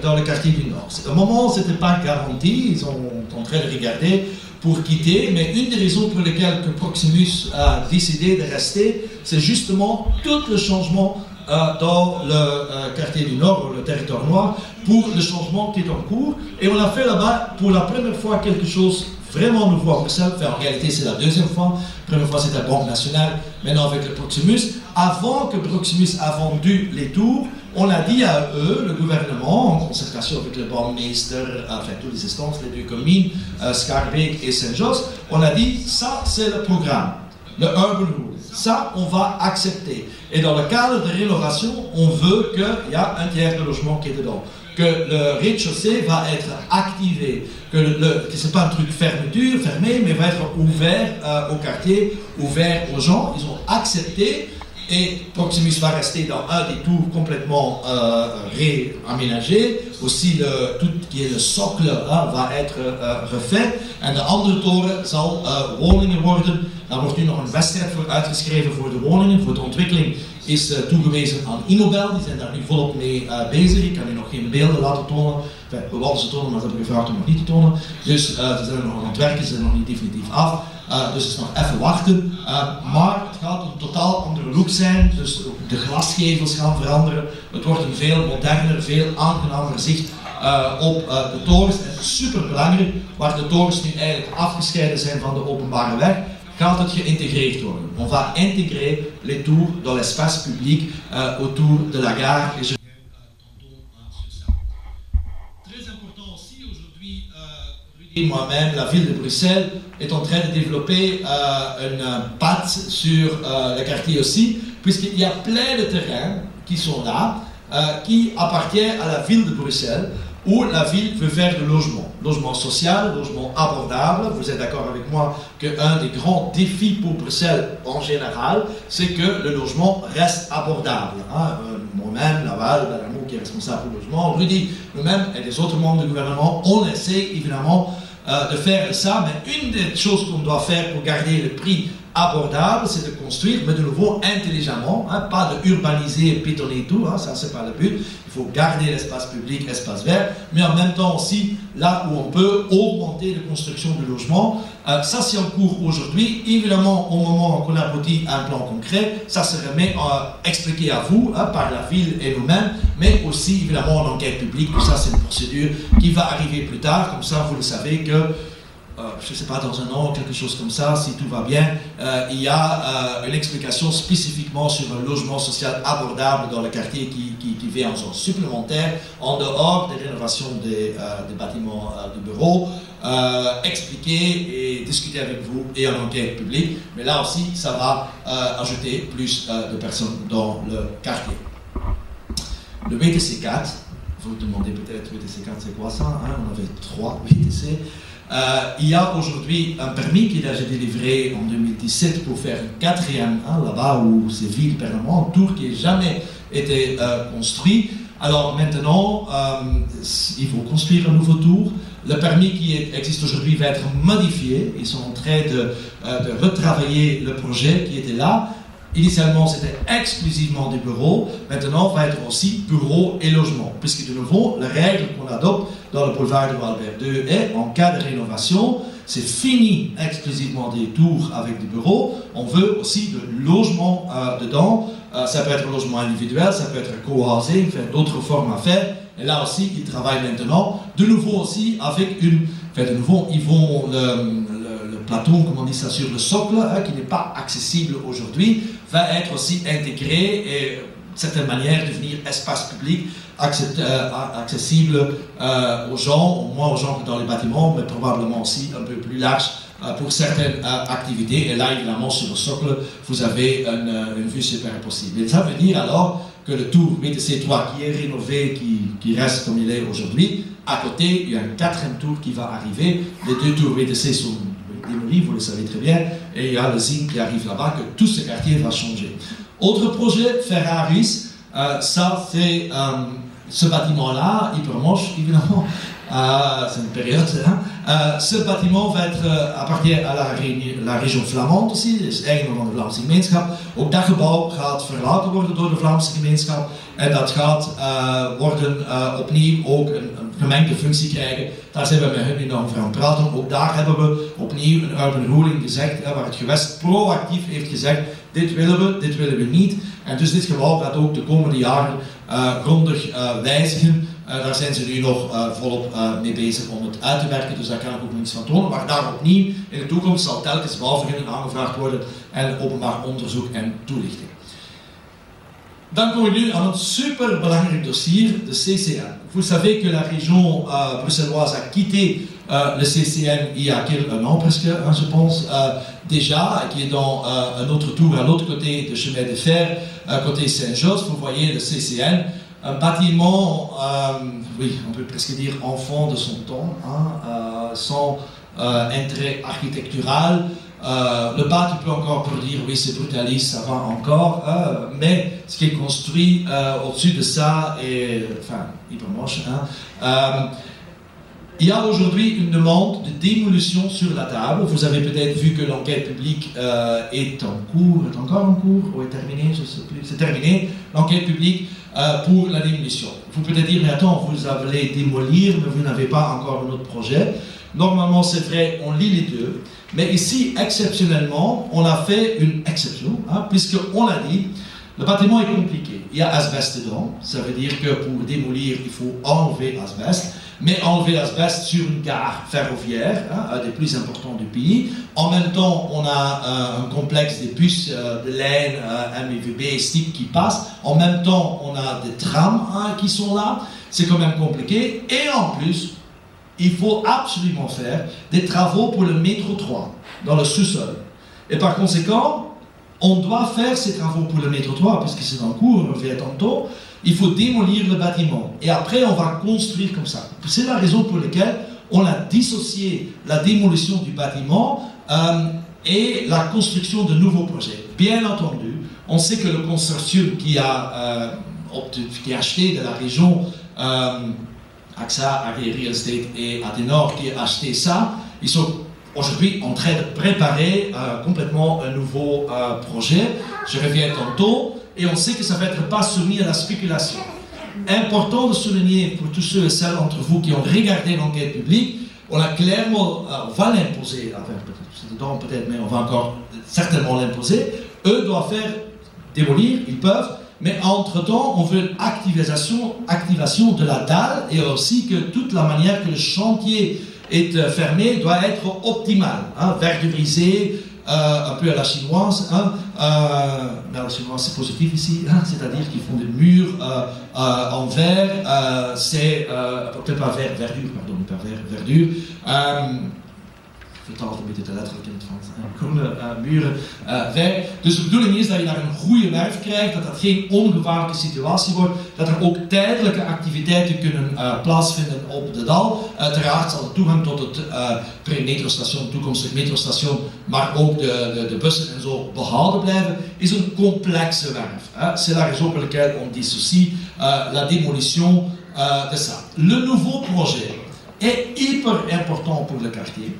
dans le quartier du Nord. Au moment, ce n'était pas garanti, ils sont en train de regarder pour quitter, mais une des raisons pour lesquelles que Proximus a décidé de rester, c'est justement tout le changement dans le quartier du Nord, le territoire noir, pour le changement qui est en cours. Et on a fait là-bas, pour la première fois, quelque chose vraiment nouveau à Bruxelles. Enfin, en réalité, c'est la deuxième fois. La première fois, c'était la Banque nationale, maintenant avec le Proximus. Avant que Proximus a vendu les tours, on a dit à eux, le gouvernement, en concertation avec le Bouwmeester, enfin toutes les instances, les deux communes, Schaerbeek et Saint-Josse, on a dit, ça c'est le programme, le Urban Rule. Ça, on va accepter. Et dans le cadre de rénovation, on veut qu'il y ait un tiers de logement qui est dedans. Que le rez-de-chaussée va être activé, que ce n'est pas un truc fermé, mais va être ouvert au quartier, ouvert aux gens. Ils ont accepté et Proximus va rester dans un des tours complètement réaménagé. Aussi, tout qui est le socle va être refait. En de andere toren zal woningen worden. Daar wordt nu nog een wedstrijd voor uitgeschreven voor de woningen, voor de ontwikkeling. Is toegewezen aan Immobel, die zijn daar nu volop mee bezig. Ik kan u nog geen beelden laten tonen. Enfin, we wilden ze tonen, maar ze hebben gevraagd om nog niet te tonen. Dus ze zijn nog aan het werken, ze zijn nog niet definitief af. Dus het is nog even wachten. Maar het gaat een totaal andere look zijn. Dus de glasgevels gaan veranderen. Het wordt een veel moderner, veel aangenamer zicht op de torens. En super belangrijk, waar de torens nu eigenlijk afgescheiden zijn van de openbare weg, gaat het geïntegreerd worden. On va intégrer les tours dans l'espace public autour de la gare. Et je Très important aussi aujourd'hui, Rudy et moi-même, la ville de Bruxelles est en train de développer une patte sur le quartier aussi, puisqu'il y a plein de terrains qui sont là, qui appartiennent à la ville de Bruxelles, où la ville veut faire du logement social, logement abordable. Vous êtes d'accord avec moi qu'un des grands défis pour Bruxelles en général, c'est que le logement reste abordable. Hein. Moi-même, Laval, Benamou qui est responsable pour le logement, Rudy, nous-mêmes et les autres membres du gouvernement, on essaie évidemment de faire ça, mais une des choses qu'on doit faire pour garder le prix abordable, c'est de construire, mais de nouveau intelligemment, hein, pas de urbaniser, piétonner tout, hein, ça c'est pas le but. Il faut garder l'espace public, l'espace vert, mais en même temps aussi, là où on peut augmenter la construction de logements. Ça c'est en cours aujourd'hui. Évidemment, au moment où on aboutit à un plan concret, ça se remet expliqué à vous, hein, par la ville et nous-mêmes, mais aussi évidemment en enquête publique. Tout ça c'est une procédure qui va arriver plus tard, comme ça vous le savez que je ne sais pas, dans un an, quelque chose comme ça, si tout va bien, il y a une explication spécifiquement sur un logement social abordable dans le quartier qui vient en zone supplémentaire, en dehors des rénovations des bâtiments de bureaux, expliquer et discuter avec vous et en enquête publique. Mais là aussi, ça va ajouter plus de personnes dans le quartier. Le VTC4, vous vous demandez peut-être VTC4 c'est quoi ça, hein? On avait 3 VTC. Il y a aujourd'hui un permis qui a été délivré en 2017 pour faire une 4e, hein, là-bas où c'est vide permanent, un tour qui n'a jamais été construit. Alors maintenant, il faut construire un nouveau tour. Le permis qui existe aujourd'hui va être modifié. Ils sont en train de retravailler le projet qui était là. Initialement, c'était exclusivement des bureaux. Maintenant, va être aussi bureaux et logements. Puisque, de nouveau, la règle qu'on adopte dans le boulevard de Walbert II est, en cas de rénovation, c'est fini exclusivement des tours avec des bureaux. On veut aussi de logements dedans. Ça peut être un logement individuel, ça peut être co-housing, d'autres formes à faire. Et là aussi, ils travaillent maintenant. De nouveau aussi, avec une... de nouveau, ils vont... Le plateau, comme on dit ça, sur le socle, qui n'est pas accessible aujourd'hui, va être aussi intégré et, de certaine manière, devenir espace public accessible aux gens, au moins aux gens dans les bâtiments, mais probablement aussi un peu plus large pour certaines activités. Et là, évidemment, sur le socle, vous avez une vue super possible. Et ça veut dire alors que le tour BTC 3 qui est rénové, qui reste comme il est aujourd'hui, à côté, il y a un quatrième tour qui va arriver. Les deux tours BTC sont démolis, vous le savez très bien, et il y a le Zing qui arrive là-bas, que tout ce quartier va changer. Autre projet, Ferraris, ça c'est ce bâtiment-là, hyper moche évidemment, c'est une période. Ce bâtiment va être, appartient à la région flamande aussi, is eigendom van de Vlaamse gemeenschap. Ook dat gebouw gaat verlaten worden door de Vlaamse gemeenschap en dat gaat worden opnieuw ook een gemengde functie krijgen. Daar zijn we met hun nu nog over aan het praten. Ook daar hebben we opnieuw een urban ruling gezegd, waar het gewest proactief heeft gezegd, dit willen we niet. En dus dit gebouw gaat ook de komende jaren grondig wijzigen. Daar zijn ze nu nog volop mee bezig om het uit te werken, dus daar kan ik ook niets van tonen. Maar daar opnieuw, in de toekomst zal telkens bouwvergunning aangevraagd worden en openbaar onderzoek en toelichting. Dan komen we nu aan een super belangrijk dossier, de CCN. Vous savez que la région bruxelloise a quitté le CCN il y a un an presque, je pense, déjà, qui est dans un autre tour à l'autre côté du chemin de fer, côté Saint-Josse. Vous voyez le CCN, un bâtiment, oui, on peut presque dire enfant de son temps, sans intérêt architectural. Le bas, tu peux encore dire, oui, c'est brutaliste, ça va encore, mais ce qui est construit au-dessus de ça est, enfin, hyper moche. Il y a aujourd'hui une demande de démolition sur la table. Vous avez peut-être vu que l'enquête publique est en cours, est encore en cours, ou est terminée, je ne sais plus, c'est terminé, l'enquête publique pour la démolition. Vous pouvez dire, mais attends, vous allez démolir, mais vous n'avez pas encore un autre projet. Normalement, c'est vrai, on lit les deux. Mais ici, exceptionnellement, on a fait une exception, puisqu'on l'a dit, le bâtiment est compliqué. Il y a asbeste dedans, ça veut dire que pour démolir, il faut enlever asbeste, mais enlever l'asbeste sur une gare ferroviaire, un des plus importants du pays. En même temps, on a un complexe des bus de laine, MEVB, STIC qui passent. En même temps, on a des trams qui sont là. C'est quand même compliqué. Et en plus, il faut absolument faire des travaux pour le métro 3 dans le sous-sol. Et par conséquent, on doit faire ces travaux pour le métro 3, puisque c'est en cours, on le fait tantôt. Il faut démolir le bâtiment. Et après, on va construire comme ça. C'est la raison pour laquelle on a dissocié la démolition du bâtiment et la construction de nouveaux projets. Bien entendu, on sait que le consortium qui a acheté de la région AXA, Agri Real Estate et Atenor qui a acheté ça, ils sont aujourd'hui en train de préparer complètement un nouveau projet. Je reviens tantôt. Et on sait que ça va être pas soumis à la spéculation. Important de souligner pour tous ceux et celles d'entre vous qui ont regardé l'enquête publique, on a clairement, on va l'imposer, c'est dedans peut-être, mais on va encore certainement l'imposer. Eux doivent faire démolir, ils peuvent, mais entre-temps, on veut une activation de la dalle et aussi que toute la manière que le chantier est fermé doit être optimale, verdurisé, un peu à la chinoise, mais à la chinoise c'est positif ici, c'est-à-dire qu'ils font des murs en verre, c'est peut-être pas verre, verdure, pardon, pas verre, verdure. Vertaald een beetje te letterlijk in het Frans. Groene muren, verf. Dus de bedoeling is dat je daar een goede werf krijgt, dat dat geen ongevaarlijke situatie wordt, dat er ook tijdelijke activiteiten kunnen plaatsvinden op de dal. Uiteraard zal de toegang tot het pre-metrostation, toekomstig metrostation, maar ook de bussen en zo behouden blijven, is een complexe werf. C'est la raison pour laquelle on dissocie la démolition de ça. Le nouveau projet est hyper important pour le quartier.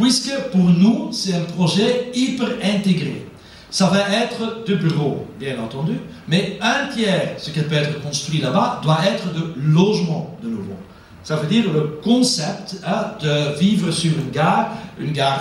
Puisque pour nous, c'est un projet hyper intégré. Ça va être de bureaux, bien entendu, mais un tiers, ce qui peut être construit là-bas, doit être de logement de nouveau. Ça veut dire le concept de vivre sur une gare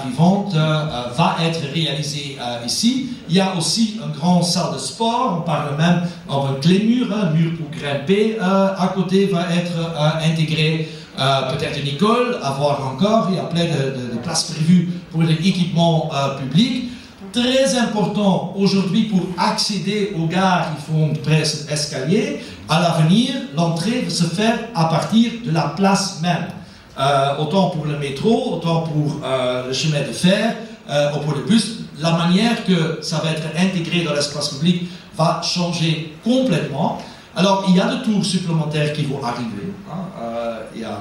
vivante, va être réalisé ici. Il y a aussi une grande salle de sport, on parle même d'un clé mur, un mur pour grimper à côté va être intégré. Peut-être une école, à voir encore, il y a plein de places prévues pour l'équipement public. Très important aujourd'hui pour accéder aux gares, il faut une presse escalier. À l'avenir, l'entrée va se faire à partir de la place même. Autant pour le métro, autant pour le chemin de fer, ou pour le bus. La manière que ça va être intégré dans l'espace public va changer complètement. Alors, il y a des tours supplémentaires qui vont arriver. Il y a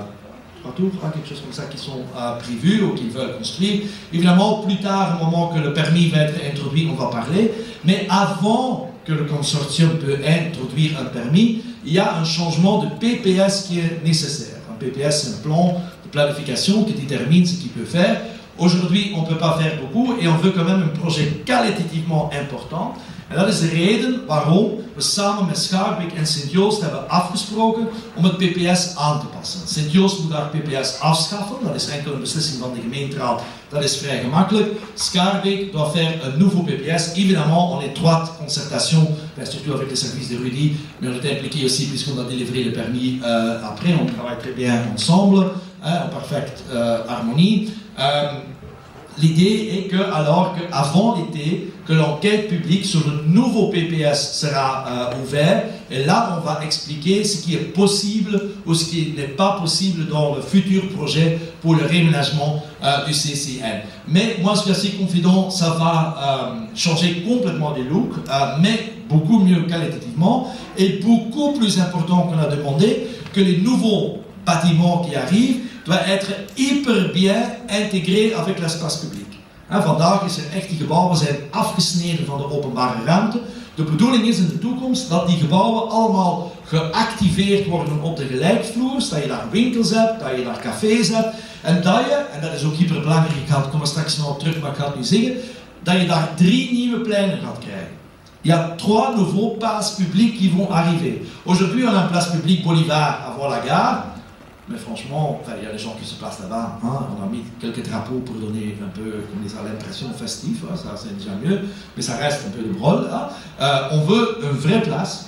3 tours, quelque chose comme ça, qui sont prévus ou qui veulent construire. Évidemment, plus tard, au moment que le permis va être introduit, on va parler. Mais avant que le consortium peut introduire un permis, il y a un changement de PPS qui est nécessaire. Un PPS, c'est un plan de planification qui détermine ce qu'il peut faire. Aujourd'hui, on ne peut pas faire beaucoup et on veut quand même un projet kwalitatievement important. En dat is de reden waarom we samen met Schaerbeek en Sint-Joost hebben afgesproken om het PPS aan te passen. Sint-Joost moet daar PPS afschaffen, dat is enkel een beslissing van de gemeenteraad, dat is vrij gemakkelijk. Schaerbeek doit faire un nouveau PPS, évidemment en étroite concertation, surtout avec les services de Rudy, mais on est impliqué aussi puisqu'on a délivré le permis après, on travaille très bien ensemble, en parfaite harmonie. L'idée est que, alors qu'avant l'été, que l'enquête publique sur le nouveau PPS sera ouverte, et là on va expliquer ce qui est possible ou ce qui n'est pas possible dans le futur projet pour le réaménagement du CCN. Mais moi je suis assez confident, ça va changer complètement des looks, mais beaucoup mieux qualitativement, et beaucoup plus important qu'on a demandé, que les nouveaux bâtiments qui arrivent doivent être hyper bien intégrés avec l'espace public. Vandaag is echt, die gebouwen zijn afgesneden van de openbare ruimte. De bedoeling is in de toekomst dat die gebouwen allemaal geactiveerd worden op de gelijkvloers, dat je daar winkels hebt, dat je daar cafés hebt, en dat is ook hyperbelangrijk, ik kom er straks nog op terug, maar ik ga het nu zeggen, dat je daar 3 nieuwe pleinen gaat krijgen. Il y a 3 nouveaux places publiques qui vont arriver. Aujourd'hui, on a une place publique Bolivar avant la gare. Mais franchement, il y a des gens qui se placent là-bas. On a mis quelques drapeaux pour donner un peu, comme ça, l'impression festive. Ça, c'est déjà mieux. Mais ça reste un peu de brol. On veut une vraie place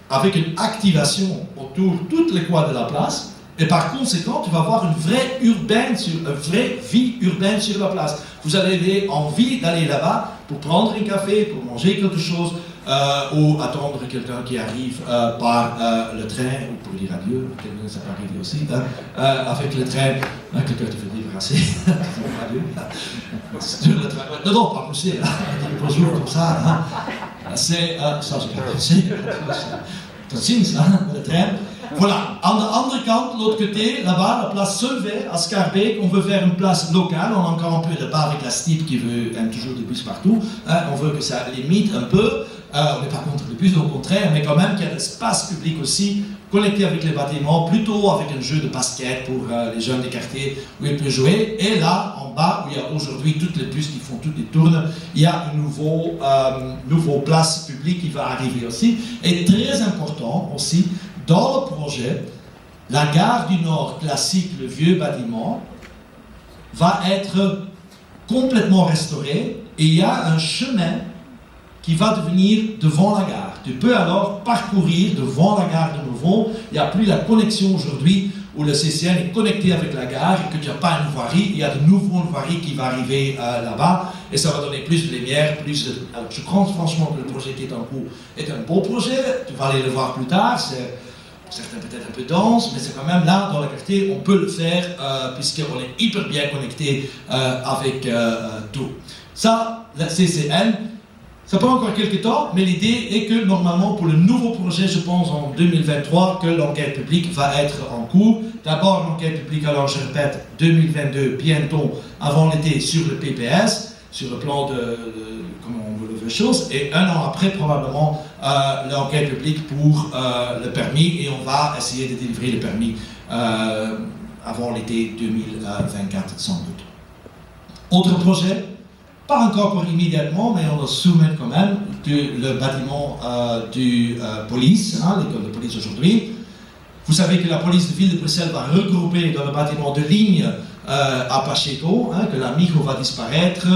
avec une activation autour de toutes les coins de la place. Et par conséquent, tu vas avoir une vraie vie urbaine sur la place. Vous avez envie d'aller là-bas pour prendre un café, pour manger quelque chose, ou attendre quelqu'un qui arrive par le train, ou pour dire adieu, quelqu'un ça peut arriver aussi, avec le train, quelqu'un te fait dire assez, adieu, sur le train, non, pas pousser, bonjour comme ça, c'est, ça j'ai pas poussé, tot ziens, le train. Voilà, aan de andere kant, de l'autre côté, là-bas, la place Solvay, à Schaerbeek, on veut faire une place locale, on a encore un peu de débat avec la STIP qui veut toujours des bus partout, on veut que ça limite un peu, on n'est pas contre les bus, au contraire, mais quand même qu'il y a de l'espace public aussi, connecté avec les bâtiments, plutôt avec un jeu de basket pour les jeunes des quartiers où ils peuvent jouer, et là, en bas, où il y a aujourd'hui toutes les bus qui font toutes les tournes, il y a une nouveau place publique qui va arriver aussi, et très important aussi, dans le projet, la gare du Nord classique, le vieux bâtiment, va être complètement restauré et il y a un chemin qui va devenir devant la gare. Tu peux alors parcourir devant la gare de nouveau. Il n'y a plus la connexion aujourd'hui où le CCN est connecté avec la gare et que tu n'as pas une voirie. Il y a de nouveaux voiries qui vont arriver là-bas et ça va donner plus de lumière, plus de... Alors, je pense franchement que le projet qui est en cours est un beau projet. Tu vas aller le voir plus tard. Certains peut-être un peu dense, mais c'est quand même là, dans le quartier, on peut le faire, puisqu'on est hyper bien connecté avec tout. Ça, la CCN, ça prend encore quelques temps, mais l'idée est que normalement, pour le nouveau projet, je pense en 2023, que l'enquête publique va être en cours. D'abord, l'enquête publique, alors je répète, 2022, bientôt, avant l'été, sur le PPS, sur le plan de comment on veut les choses, et 1 an après, probablement, l'enquête publique pour le permis, et on va essayer de délivrer le permis avant l'été 2024, sans doute. Autre projet, pas encore pour immédiatement, mais on le soumet quand même, le bâtiment du police, l'école de police aujourd'hui. Vous savez que la police de ville de Bruxelles va regrouper dans le bâtiment de ligne à Pacheco, que la micro va disparaître,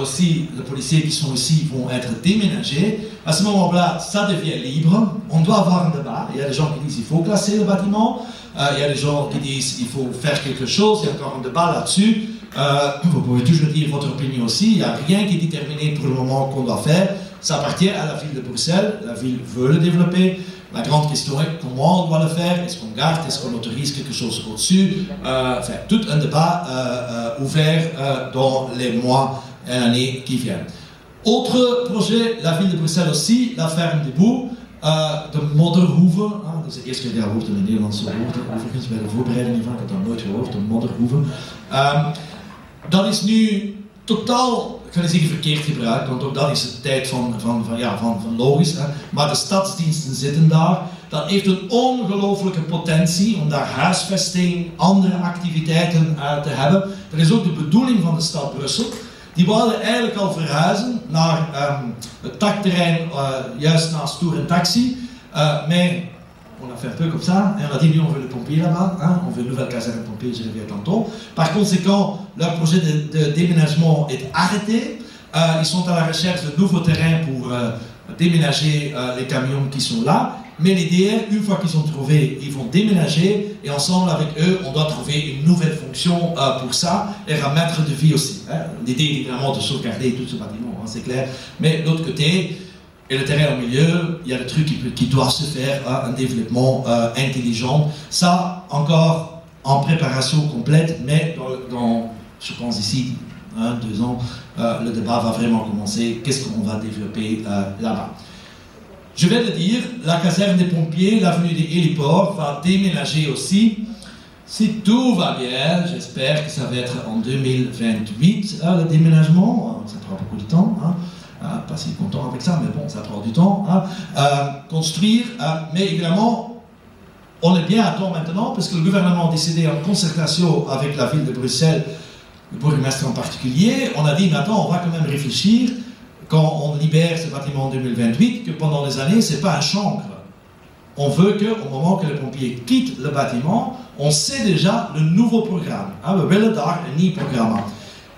aussi les policiers qui sont ici vont être déménagés. À ce moment-là, ça devient libre, on doit avoir un débat. Il y a des gens qui disent qu'il faut classer le bâtiment, il y a des gens qui disent qu'il faut faire quelque chose, il y a encore un débat là-dessus. Vous pouvez toujours dire votre opinion aussi, il n'y a rien qui est déterminé pour le moment qu'on doit faire. Ça appartient à la ville de Bruxelles, la ville veut le développer. La grande question est comment on doit le faire, est-ce qu'on garde, est-ce qu'on autorise quelque chose au-dessus, tout un débat ouvert dans les mois et années qui viennent. Autre projet, la ville de Bruxelles aussi, la ferme de Boe, de Modderhoeve. Dat is de eerste keer dat je hoort in het Nederlands woord, overigens bij de voorbereiding hiervan, ik had dat nooit gehoord, de Modderhoeve. Dat is nu totaal, ik ga niet zeggen verkeerd gebruikt, want ook dat is de tijd van logisch, maar de stadsdiensten zitten daar. Dat heeft een ongelooflijke potentie om daar huisvesting, andere activiteiten te hebben. Dat is ook de bedoeling van de stad Brussel. Die wilden eigenlijk al verhuizen naar het takterrein juist naast Tour en Taxi, mais on a fait un peu comme ça, et on a dit, nous on veut le pompier là-bas, on veut une nouvelle caserne de pompiers, je reviens tantôt. Par conséquent, leur projet de déménagement est arrêté. Ils sont à la recherche de nouveaux terrains pour déménager les camions qui sont là. Mais l'idée est, une fois qu'ils sont trouvés, ils vont déménager et ensemble avec eux, on doit trouver une nouvelle fonction pour ça et remettre de vie aussi. L'idée est évidemment de sauvegarder tout ce bâtiment, c'est clair. Mais de l'autre côté, et le terrain au milieu, il y a des trucs qui doivent se faire, un développement intelligent. Ça, encore en préparation complète, mais dans je pense ici, 2 ans, le débat va vraiment commencer. Qu'est-ce qu'on va développer là-bas? Je vais le dire, la caserne des pompiers, l'avenue des héliports, va déménager aussi. Si tout va bien, j'espère que ça va être en 2028, le déménagement. Ça prend beaucoup de temps. Pas si content avec ça, mais bon, ça prend du temps. Construire, mais évidemment, on est bien à temps maintenant, parce que le gouvernement a décidé en concertation avec la ville de Bruxelles, le bourgmestre en particulier, on a dit maintenant on va quand même réfléchir, quand on libère ce bâtiment en 2028, que pendant les années, c'est pas un chancre. On veut qu'au moment que les pompiers quittent le bâtiment, on sait déjà le nouveau programme. We willen daar een nieuw programma.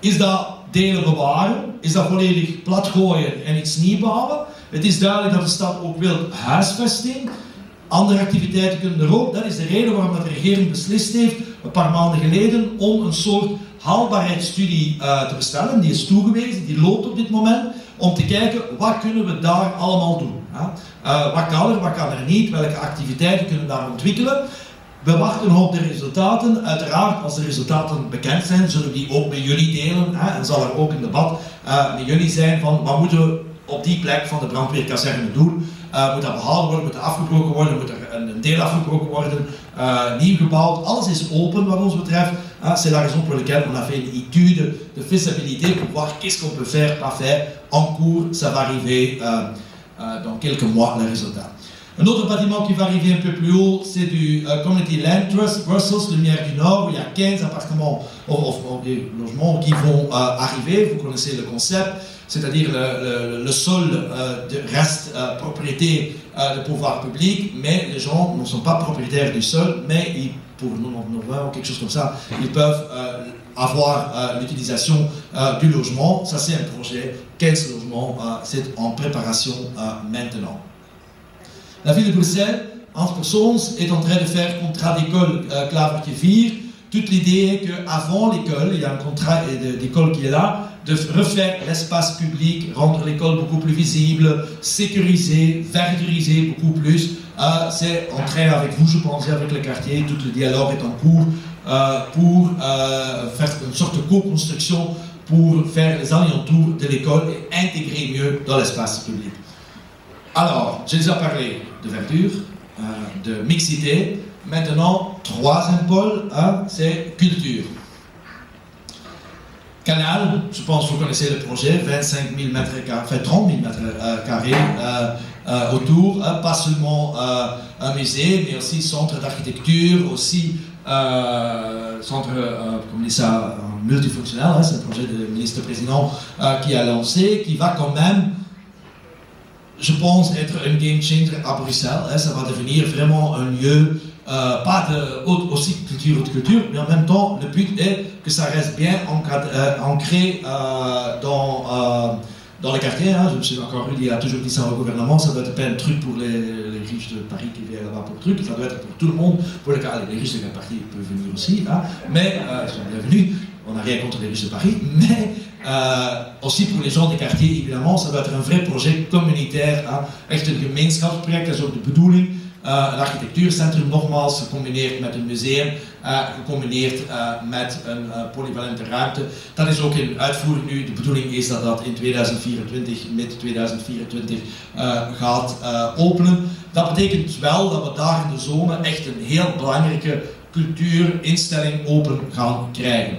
Is dat delen bewaren? Is dat volledig plat gooien en iets nieuw bouwen? Het is duidelijk dat de stad ook wil huisvesting. Andere activiteiten kunnen er ook. Dat is de reden waarom de regering beslist heeft, een paar maanden geleden, om een soort haalbaarheidsstudie te bestellen. Die is toegewezen, die loopt op dit moment, om te kijken wat kunnen we daar allemaal doen. Wat kan er, wat kan er niet, welke activiteiten kunnen we daar ontwikkelen. We wachten op de resultaten. Uiteraard, als de resultaten bekend zijn, zullen we die ook met jullie delen. En zal er ook een debat met jullie zijn van wat moeten we op die plek van de brandweerkazerne doen. Moet dat behouden worden, moet dat afgebroken worden, moet er een deel afgebroken worden, nieuw gebouwd. Alles is open wat ons betreft. C'est la raison pour laquelle on a fait une étude de faisabilité pour voir qu'est-ce qu'on peut faire, pas faire. En cours, ça va arriver dans quelques mois, le résultat. Un autre bâtiment qui va arriver un peu plus haut, c'est du Community Land Trust Brussels, Lumière du Nord, où il y a 15 appartements ou des logements qui vont arriver. Vous connaissez le concept, c'est-à-dire le sol reste propriété de pouvoir public, mais les gens ne sont pas propriétaires du sol, mais pour 99 ou quelque chose comme ça, ils peuvent avoir l'utilisation du logement. Ça, c'est un projet, 15 logements, c'est en préparation maintenant. La ville de Bruxelles, Hans Persons, est en train de faire contrat d'école Klavertje 4. Toute l'idée est qu'avant l'école, il y a un contrat d'école qui est là, de refaire l'espace public, rendre l'école beaucoup plus visible, sécurisée, verduriser beaucoup plus. C'est en train avec vous, je pense, et avec le quartier, tout le dialogue est en cours pour faire une sorte de co-construction pour faire les alentours de l'école et intégrer mieux dans l'espace public. Alors, j'ai déjà parlé de verdure, de mixité. Maintenant, troisième pôle, c'est culture. Canal, je pense que vous connaissez le projet, 25 000 mètres carrés, enfin 30 000 mètres carrés autour, pas seulement un musée, mais aussi centre d'architecture, aussi centre, comme on dit ça, multifonctionnel, c'est un projet du ministre-président qui a lancé, qui va quand même, je pense, être un game changer à Bruxelles. Ça va devenir vraiment un lieu, pas aussi culture de culture, mais en même temps, le but est que ça reste bien ancré dans le quartier. Je me suis encore dit, il a toujours dit ça au gouvernement, ça doit être pas un truc pour les riches de Paris qui viennent là-bas pour le truc, ça doit être pour tout le monde. Pour le cas, les riches de Paris peuvent venir aussi, mais ils sont bienvenus. On n'a rien contre les riches de Paris, mais aussi pour les gens des quartiers, évidemment, ça doit être een vrai project communautair, echt een gemeenschapsproject, dat is ook de bedoeling. Een architectuurcentrum, nogmaals, gecombineerd met een museum, gecombineerd met een polyvalente ruimte. Dat is ook in uitvoering nu. De bedoeling is dat dat in 2024, mid 2024, gaat openen. Dat betekent wel dat we daar in de zone echt een heel belangrijke cultuurinstelling open gaan krijgen.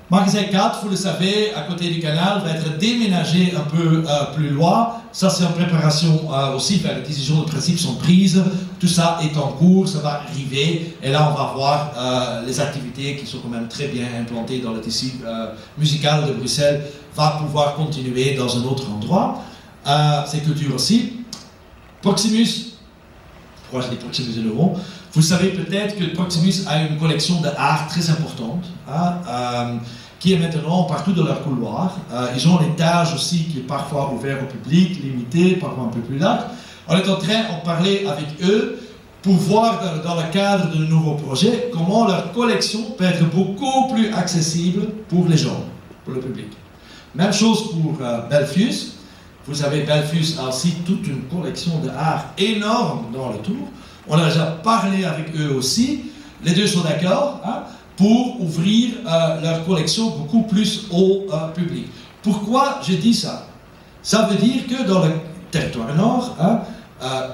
Magasin 4, vous le savez, à côté du canal, va être déménagé un peu plus loin. Ça, c'est en préparation aussi, les décisions de principe sont prises. Tout ça est en cours, ça va arriver. Et là, on va voir les activités qui sont quand même très bien implantées dans le tissu musical de Bruxelles, va pouvoir continuer dans un autre endroit. C'est culture aussi. Proximus, pourquoi je dis Proximus de l'euro? Vous savez peut-être que Proximus a une collection d'art très importante, qui est maintenant partout dans leur couloir. Ils ont un étage aussi qui est parfois ouvert au public, limité, parfois un peu plus large. On est en train de parler avec eux pour voir dans le cadre de nouveaux projets comment leur collection peut être beaucoup plus accessible pour les gens, pour le public. Même chose pour Belfius. Vous savez, Belfius a aussi toute une collection d'art énorme dans le tour. On a déjà parlé avec eux aussi. Les deux sont d'accord pour ouvrir leur collection beaucoup plus au public. Pourquoi je dis ça? Ça veut dire que dans le territoire nord,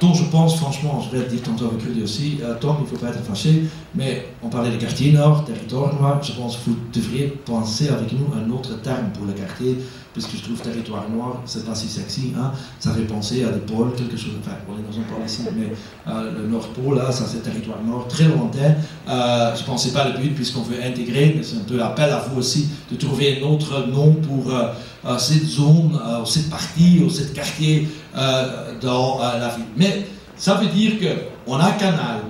dont je pense franchement, je vais le dire tantôt avec Rudy aussi, Tom, il ne faut pas être fâché, mais on parlait des quartiers nord, territoire nord, je pense que vous devriez penser avec nous un autre terme pour le quartier, puisque je trouve territoire noir, c'est pas si sexy, ça fait penser à des pôles, quelque chose, enfin, on est dans un pôle ici, mais le Nord-Pôle, là, ça c'est territoire nord, très lointain, je pense que c'est pas le but, puisqu'on veut intégrer, mais c'est un peu l'appel à vous aussi, de trouver un autre nom pour cette zone, cette partie, cette quartier dans la ville. Mais ça veut dire qu'on a Canal,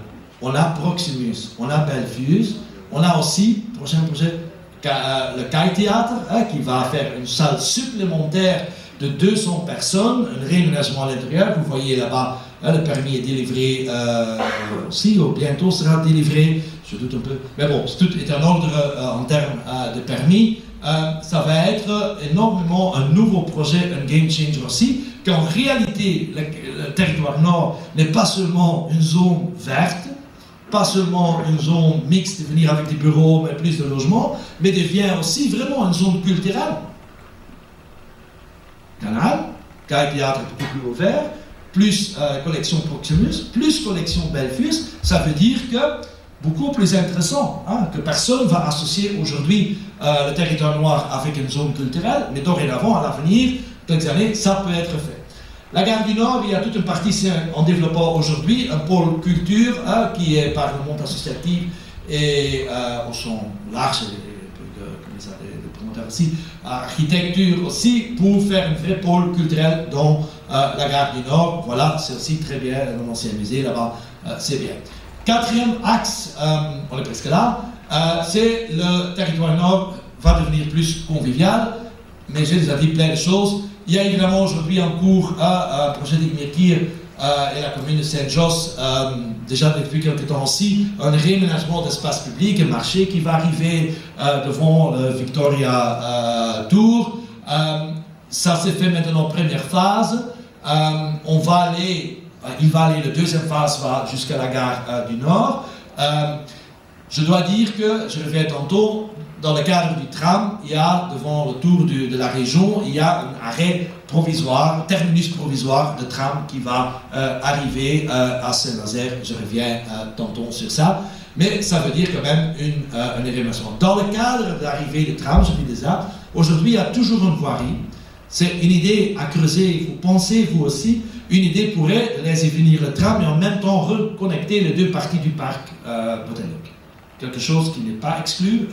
on a Proximus, on a Belfius, on a aussi, prochain projet, le Kai Theater, qui va faire une salle supplémentaire de 200 personnes, un réaménagement à l'intérieur. Vous voyez là-bas, le permis est délivré aussi, bientôt sera délivré, je doute un peu, mais bon, tout est en ordre en termes de permis. Ça va être énormément un nouveau projet, un game changer aussi, qu'en réalité, le territoire nord n'est pas seulement une zone verte, pas seulement une zone mixte, venir avec des bureaux, mais plus de logements, mais devient aussi vraiment une zone culturelle. Canal, Kai Theater beaucoup plus ouvert, plus collection Proximus, plus collection Belfius, ça veut dire que beaucoup plus intéressant, que personne va associer aujourd'hui le territoire noir avec une zone culturelle, mais dorénavant, à l'avenir, quelques années, ça peut être fait. La Gare du Nord, il y a toute une partie en développant aujourd'hui, un pôle culture qui est par le monde associatif et au sens large, comme ça, les promoteurs aussi, architecture aussi, pour faire un vrai pôle culturel dans la Gare du Nord. Voilà, c'est aussi très bien, un ancien musée là-bas, c'est bien. Quatrième axe, on est presque là, c'est le territoire nord va devenir plus convivial, mais j'ai déjà dit plein de choses. Il y a évidemment aujourd'hui en cours un projet d'Igmirkir et la commune de Saint-Josse, déjà depuis quelques temps aussi, un réaménagement d'espace public, un marché qui va arriver devant le Victoria Tour. Ça s'est fait maintenant en première phase. Il va aller, la deuxième phase va jusqu'à la gare du Nord. Je dois dire que, je reviens tantôt, dans le cadre du tram, il y a devant le tour de la région, il y a un arrêt provisoire, terminus provisoire de tram qui va arriver à Saint-Nazaire. Je reviens tantôt sur ça. Mais ça veut dire quand même un événement. Dans le cadre de l'arrivée du tram, je dis déjà, aujourd'hui il y a toujours une voirie. C'est une idée à creuser. Vous pensez, vous aussi, Une idée pourrait laisser venir le tram et en même temps reconnecter les deux parties du parc botanique. Quelque chose qui n'est pas exclu,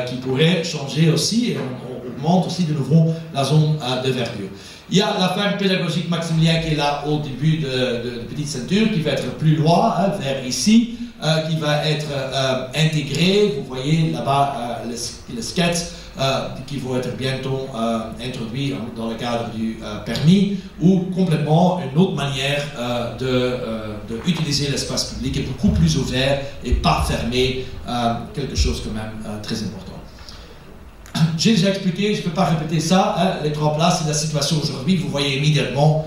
qui pourrait changer aussi, et on augmente aussi de nouveau la zone de verdure. Il y a la ferme pédagogique Maximilien qui est là au début de Petite Ceinture, qui va être plus loin, vers ici, qui va être intégré. Vous voyez là-bas les sketchs qui vont être bientôt introduits dans le cadre du permis, ou complètement une autre manière d'utiliser l'espace public est beaucoup plus ouvert et pas fermé, quelque chose quand même très important. J'ai déjà expliqué, je ne peux pas répéter ça, les trois places, c'est la situation aujourd'hui, vous voyez immédiatement,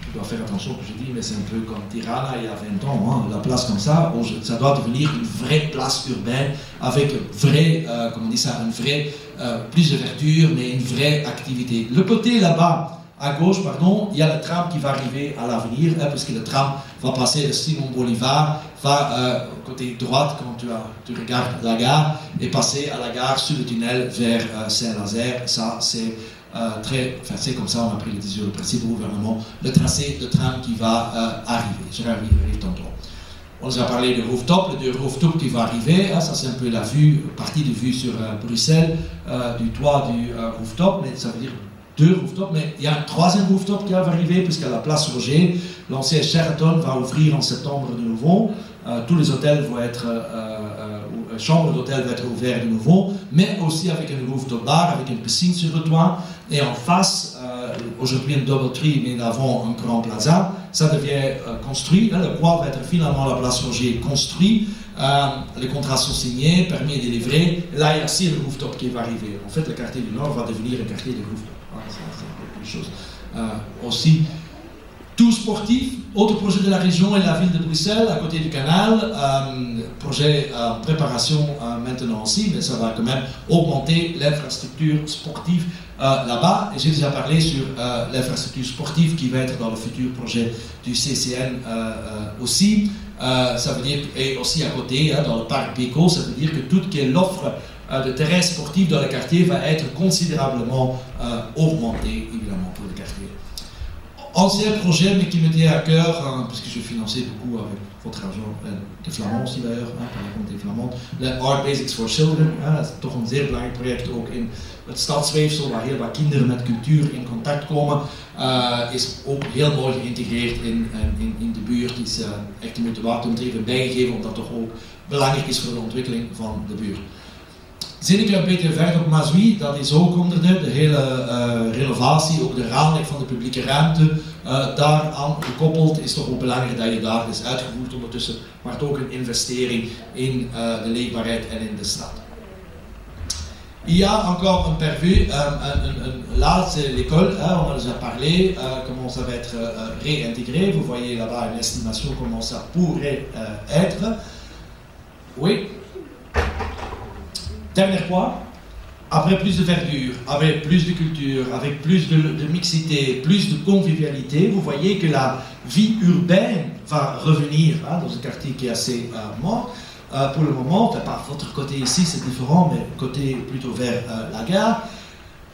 je dois faire attention que je dis, mais c'est un peu comme Tirana il y a 20 ans, la place comme ça doit devenir une vraie place urbaine, avec une vraie, plus de verdure, mais une vraie activité. Le côté là-bas, à gauche, il y a le tram qui va arriver à l'avenir, puisque le tram va passer de Simon Bolivar, va côté droite quand tu regardes la gare, et passer à la gare sur le tunnel vers Saint-Nazaire. Ça, c'est c'est comme ça on a pris les décisions, le principe au gouvernement, le tracé de tram qui va arriver. Je vais arriver tantôt. On nous a parlé du rooftop, le rooftop qui va arriver, ça c'est un peu la vue, partie de vue sur Bruxelles, du toit du rooftop, mais ça veut dire 2 rooftops, mais il y a un 3e rooftop qui va arriver, puisqu'à la place Roger, l'ancien Sheraton va ouvrir en septembre de nouveau. Tous les hôtels vont être, chambres d'hôtel vont être ouvertes de nouveau, mais aussi avec un rooftop bar, avec une piscine sur le toit. Et en face, aujourd'hui un DoubleTree, mais avant un grand plaza, ça devient construit. Le bois va être finalement la place Roger construit. Les contrats sont signés, permis et délivrés. Là, il y a aussi le rooftop qui va arriver. En fait, le quartier du Nord va devenir un quartier de rooftop. C'est quelque chose. Aussi, tout sportif, autre projet de la région et de la ville de Bruxelles, à côté du canal, projet en préparation maintenant aussi, mais ça va quand même augmenter l'infrastructure sportive là-bas. Et j'ai déjà parlé sur l'infrastructure sportive qui va être dans le futur projet du CCN aussi. Ça veut dire, et aussi à côté, dans le parc Béco, ça veut dire que toute l'offre de terrains sportifs dans le quartier va être considérablement augmentée, évidemment, pour le quartier. Ancien projet, mais qui me tient à cœur, puisque je financais beaucoup avec votre argent, de Flamands aussi d'ailleurs, par exemple des Flamands, le Art Basics for Children, dat is toch een zeer belangrijk project, ook in het stadsweefsel, waar heel wat kinderen met cultuur in contact komen, is ook heel mooi geïntegreerd in de buurt, is echt de moeite waard om het even bijgegeven, omdat het toch ook belangrijk is voor de ontwikkeling van de buurt. Zinneke een beetje verder op Mazui, dat is ook onder de hele renovatie, ook de raamwerk van de publieke ruimte, daaraan gekoppeld is toch ook belangrijk dat je daar is uitgevoerd ondertussen, maar het ook een investering in de leefbaarheid en in de stad. Il y a encore un prévu, là c'est l'école, on en a déjà parlé, comment ça va être réintégré, vous voyez là-bas une estimation comment ça pourrait être. Oui. Dernier point, après plus de verdure, avec plus de culture, avec plus de mixité, plus de convivialité, vous voyez que la vie urbaine va revenir dans un quartier qui est assez mort. Pour le moment, par votre côté ici c'est différent, mais côté plutôt vers la gare,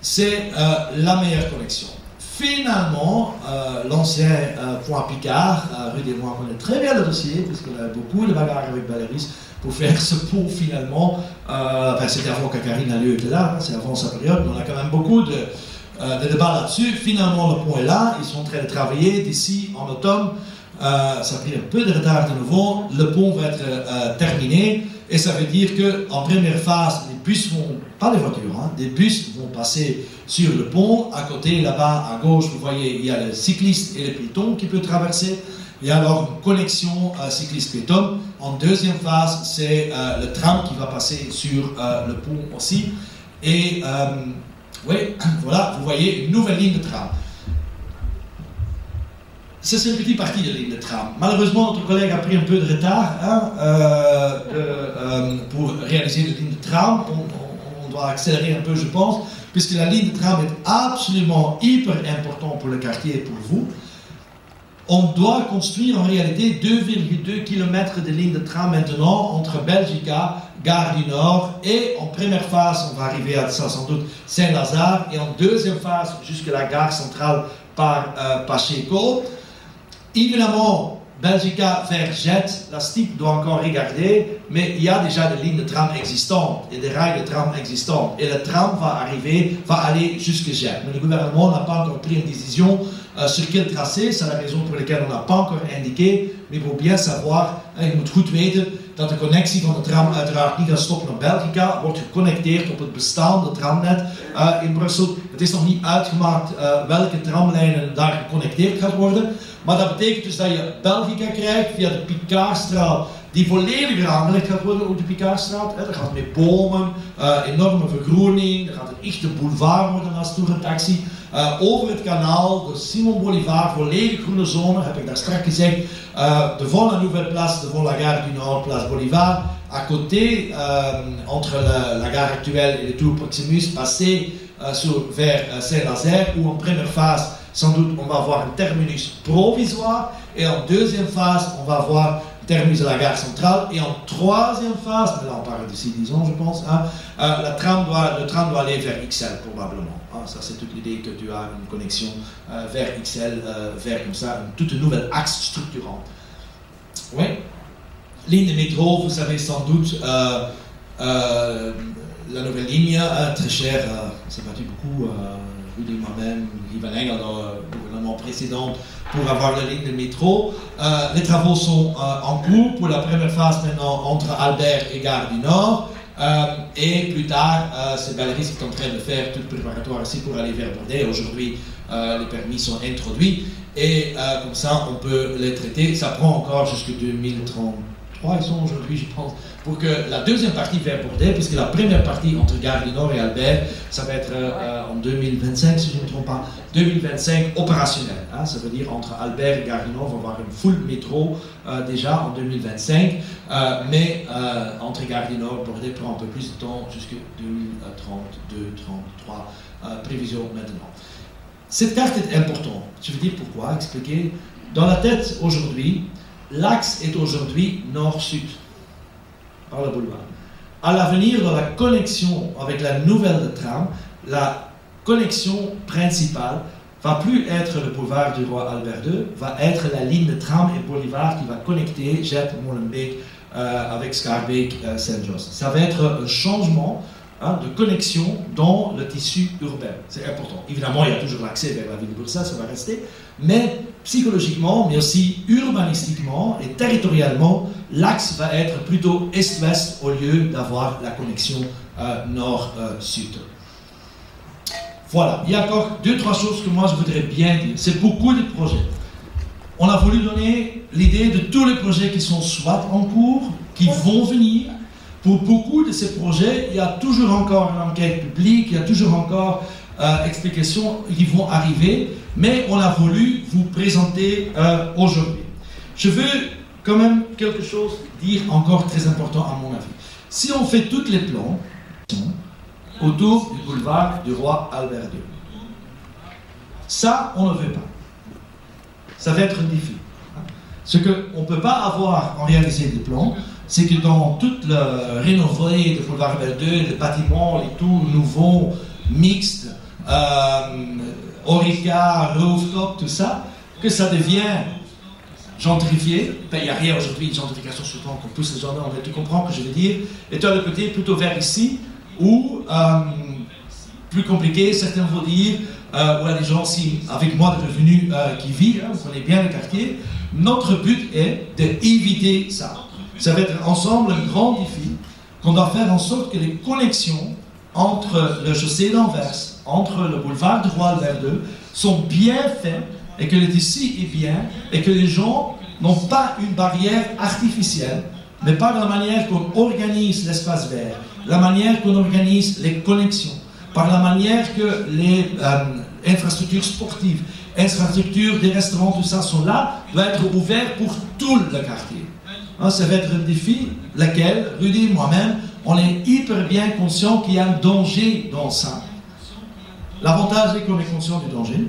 c'est la meilleure connexion. Finalement, l'ancien point Picard, rue des Mois, connaît très bien le dossier, puisqu'on a beaucoup de bagarres avec Valéris pour faire ce pont finalement. C'était avant qu'Akarine Alleux était là, c'est avant sa période, mais on a quand même beaucoup de débats là-dessus. Finalement, le pont est là, ils sont en train de travailler d'ici en automne. Ça a pris un peu de retard de nouveau, le pont va être terminé, et ça veut dire qu'en première phase, les bus vont, pas les voitures, des bus vont passer sur le pont. À côté, là-bas, à gauche, vous voyez, il y a le cycliste et le piéton qui peut traverser. Il y a alors une connexion cycliste-piéton. En deuxième phase, c'est le tram qui va passer sur le pont aussi. Et oui, voilà, vous voyez une nouvelle ligne de tram. Ça, c'est une petite partie de la ligne de tram. Malheureusement, notre collègue a pris un peu de retard pour réaliser la ligne de tram. On doit accélérer un peu, je pense, puisque la ligne de tram est absolument hyper importante pour le quartier et pour vous. On doit construire en réalité 2,2 km de ligne de tram maintenant entre Belgica, Gare du Nord, et en première phase, on va arriver à ça sans doute Saint-Lazare, et en deuxième phase jusqu'à la gare centrale par Pacheco. Évidemment, Belgica vers Jet, la STIC doit encore regarder, mais il y a déjà des lignes de tram existantes et des rails de tram existants. Et le tram va aller jusqu'à Jet. Mais le gouvernement n'a pas encore pris une décision sur quel tracé. C'est la raison pour laquelle on n'a pas encore indiqué. Maar je moet bien savoir, je moet goed weten dat de connectie van de tram uiteraard niet gaat stoppen naar Belgica, wordt geconnecteerd op het bestaande tramnet in Brussel. Het is nog niet uitgemaakt welke tramlijnen daar geconnecteerd gaat worden. Maar dat betekent dus dat je Belgica krijgt via de Picardstraat, die volledig aangelegd gaat worden op de Picardstraat. Dat gaat met bomen, enorme vergroening, er gaat een echte boulevard worden als toerentaxi. Over het kanaal, de Simon Bolivar, volledig groene zone, heb ik daar straks gezegd. Devant la Nouvelle Place, devant la Gare du Nord, Place Bolivar. À côté, entre la gare actuelle et le Tour Proximus, passer vers Saint-Nazaire, où en première phase, sans doute, on va avoir un terminus provisoire, et en deuxième phase, on va avoir le terminus de la gare centrale, et en troisième phase, mais là on parle d'ici 10 ans, je pense, le tram doit aller vers XL, probablement. Ça, c'est toute l'idée que tu as une connexion vers XL, vers comme ça, toute une nouvelle axe structurante. Oui. Ligne de métro, vous savez sans doute, la nouvelle ligne, très chère, ça m'a dit beaucoup. Rudy moi-même, Guy Van Engel dans le gouvernement précédent pour avoir la ligne de métro. Les travaux sont en cours pour la première phase maintenant entre Albert et Gare du Nord. Et plus tard, c'est Valérie qui est en train de faire tout le préparatoire ici pour aller vers Bordeaux. Aujourd'hui, les permis sont introduits et comme ça, on peut les traiter. Ça prend encore jusqu'en 2033, ils sont aujourd'hui, je pense, pour que la deuxième partie vers Bordeaux, puisque la première partie entre Gare du Nord et Albert, ça va être en 2025, si je ne me trompe pas, 2025 opérationnel. Ça veut dire entre Albert et Gare du Nord, on va avoir une full métro déjà en 2025, mais entre Gare du Nord et Bordeaux prend un peu plus de temps, jusqu'en 2032, 2033, prévision maintenant. Cette carte est importante. Je veux dire pourquoi, expliquer. Dans la tête aujourd'hui, l'axe est aujourd'hui nord-sud, par le boulevard. À l'avenir, dans la connexion avec la nouvelle tram, la connexion principale va plus être le boulevard du Roi Albert II, va être la ligne de tram et boulevard qui va connecter Jet, Molenbeek avec Schaerbeek, Saint-Josse. Ça va être un changement de connexion dans le tissu urbain. C'est important. Évidemment, il y a toujours l'accès vers la ville de Bruxelles, ça va rester, mais psychologiquement, mais aussi urbanistiquement et territorialement, l'axe va être plutôt est-ouest au lieu d'avoir la connexion nord-sud. Voilà, il y a encore 2-3 choses que moi je voudrais bien dire. C'est beaucoup de projets. On a voulu donner l'idée de tous les projets qui sont soit en cours, qui vont venir. Pour beaucoup de ces projets, il y a toujours encore une enquête publique, il y a toujours encore explications qui vont arriver, mais on a voulu vous présenter aujourd'hui. Je veux quand même quelque chose dire encore très important à mon avis. Si on fait tous les plans autour du boulevard du Roi Albert II, ça on ne veut pas. Ça va être un défi. Ce qu'on ne peut pas avoir en réalité des plans, c'est que dans toute le rénové de boulevard Albert II, les bâtiments, les tours nouveaux, mixtes, Orica, rooftop, tout ça, que ça devient gentrifié. Il n'y a rien aujourd'hui de gentrification, surtout qu'on pousse les gens, tu comprends ce que je veux dire. Et tu as le côté plutôt vers ici, où, plus compliqué, certains vont dire, où il y a des gens aussi, avec moi de revenus qui vivent, vous connaissez bien le quartier. Notre but est d'éviter ça. Ça va être ensemble un grand défi qu'on doit faire en sorte que les connexions entre le chaussée d'Anvers, entre le boulevard du Roi Albert II, sont bien faites et que le tissu est bien et que les gens n'ont pas une barrière artificielle, mais par la manière qu'on organise l'espace vert, la manière qu'on organise les connexions, par la manière que les infrastructures sportives, infrastructures des restaurants, tout ça sont là, doit être ouvert pour tout le quartier. Ça va être un défi, lequel, Rudy et moi-même, on est hyper bien conscient qu'il y a un danger dans ça. L'avantage est qu'on est conscient du danger.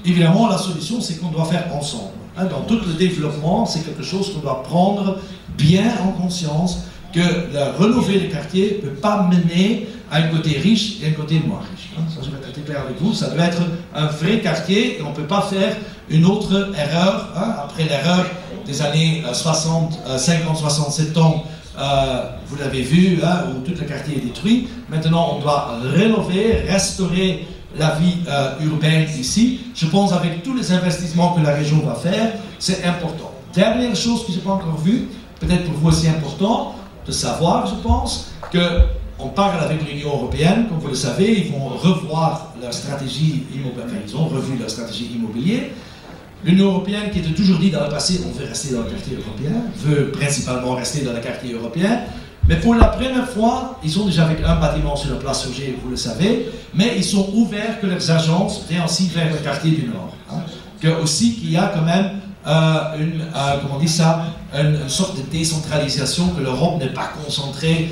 Évidemment, la solution, c'est qu'on doit faire ensemble. Dans tout le développement, c'est quelque chose qu'on doit prendre bien en conscience, que la renouveler les quartiers ne peut pas mener a un côté riche et un côté moins riche. Hein. Ça, je vais être clair avec vous. Ça doit être un vrai quartier et on ne peut pas faire une autre erreur. Hein. Après l'erreur des années 50, 60, 70, vous l'avez vu, hein, où tout le quartier est détruit. Maintenant, on doit rénover, restaurer la vie urbaine ici. Je pense avec tous les investissements que la région va faire, c'est important. Dernière chose que je n'ai pas encore vue, peut-être pour vous aussi important de savoir, je pense, qu'on parle avec l'Union européenne, comme vous le savez, ils vont revoir leur stratégie immobilière, enfin, ils ont revu leur stratégie immobilière. L'Union européenne qui était toujours dit dans le passé, on veut rester dans le quartier européen, veut principalement rester dans le quartier européen, mais pour la première fois, ils sont déjà avec un bâtiment sur la place Auger, vous le savez, mais ils sont ouverts que leurs agences viennent aussi vers le quartier du Nord. Hein. Qu'il y a quand même une sorte de décentralisation, que l'Europe n'est pas concentrée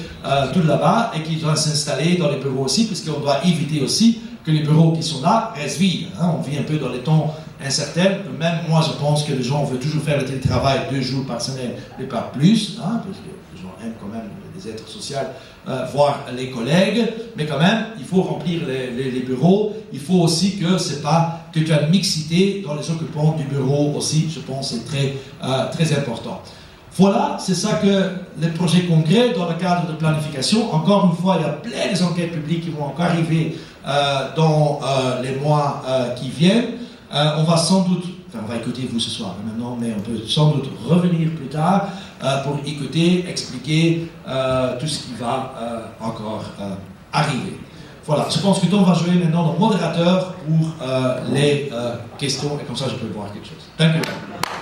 tout là-bas et qu'ils doivent s'installer dans les bureaux aussi, puisqu'on doit éviter aussi que les bureaux qui sont là restent vides. Hein. On vit un peu dans les temps incertains. Même moi, je pense que les gens veulent toujours faire le télétravail 2 jours par semaine, mais pas plus, hein, parce que les gens aiment quand même les êtres sociaux, voir les collègues, mais quand même, il faut remplir les bureaux. Il faut aussi que tu as une mixité dans les occupants du bureau aussi, je pense, c'est très important. Voilà, c'est ça que les projets concrets dans le cadre de planification. Encore une fois, il y a plein d'enquêtes publiques qui vont encore arriver dans les mois qui viennent. On va sans doute, on va écouter vous ce soir maintenant, mais on peut sans doute revenir plus tard pour écouter, expliquer tout ce qui va encore arriver. Voilà, je pense que Tom va jouer maintenant le modérateur pour les questions et comme ça je peux voir quelque chose. Dank u wel.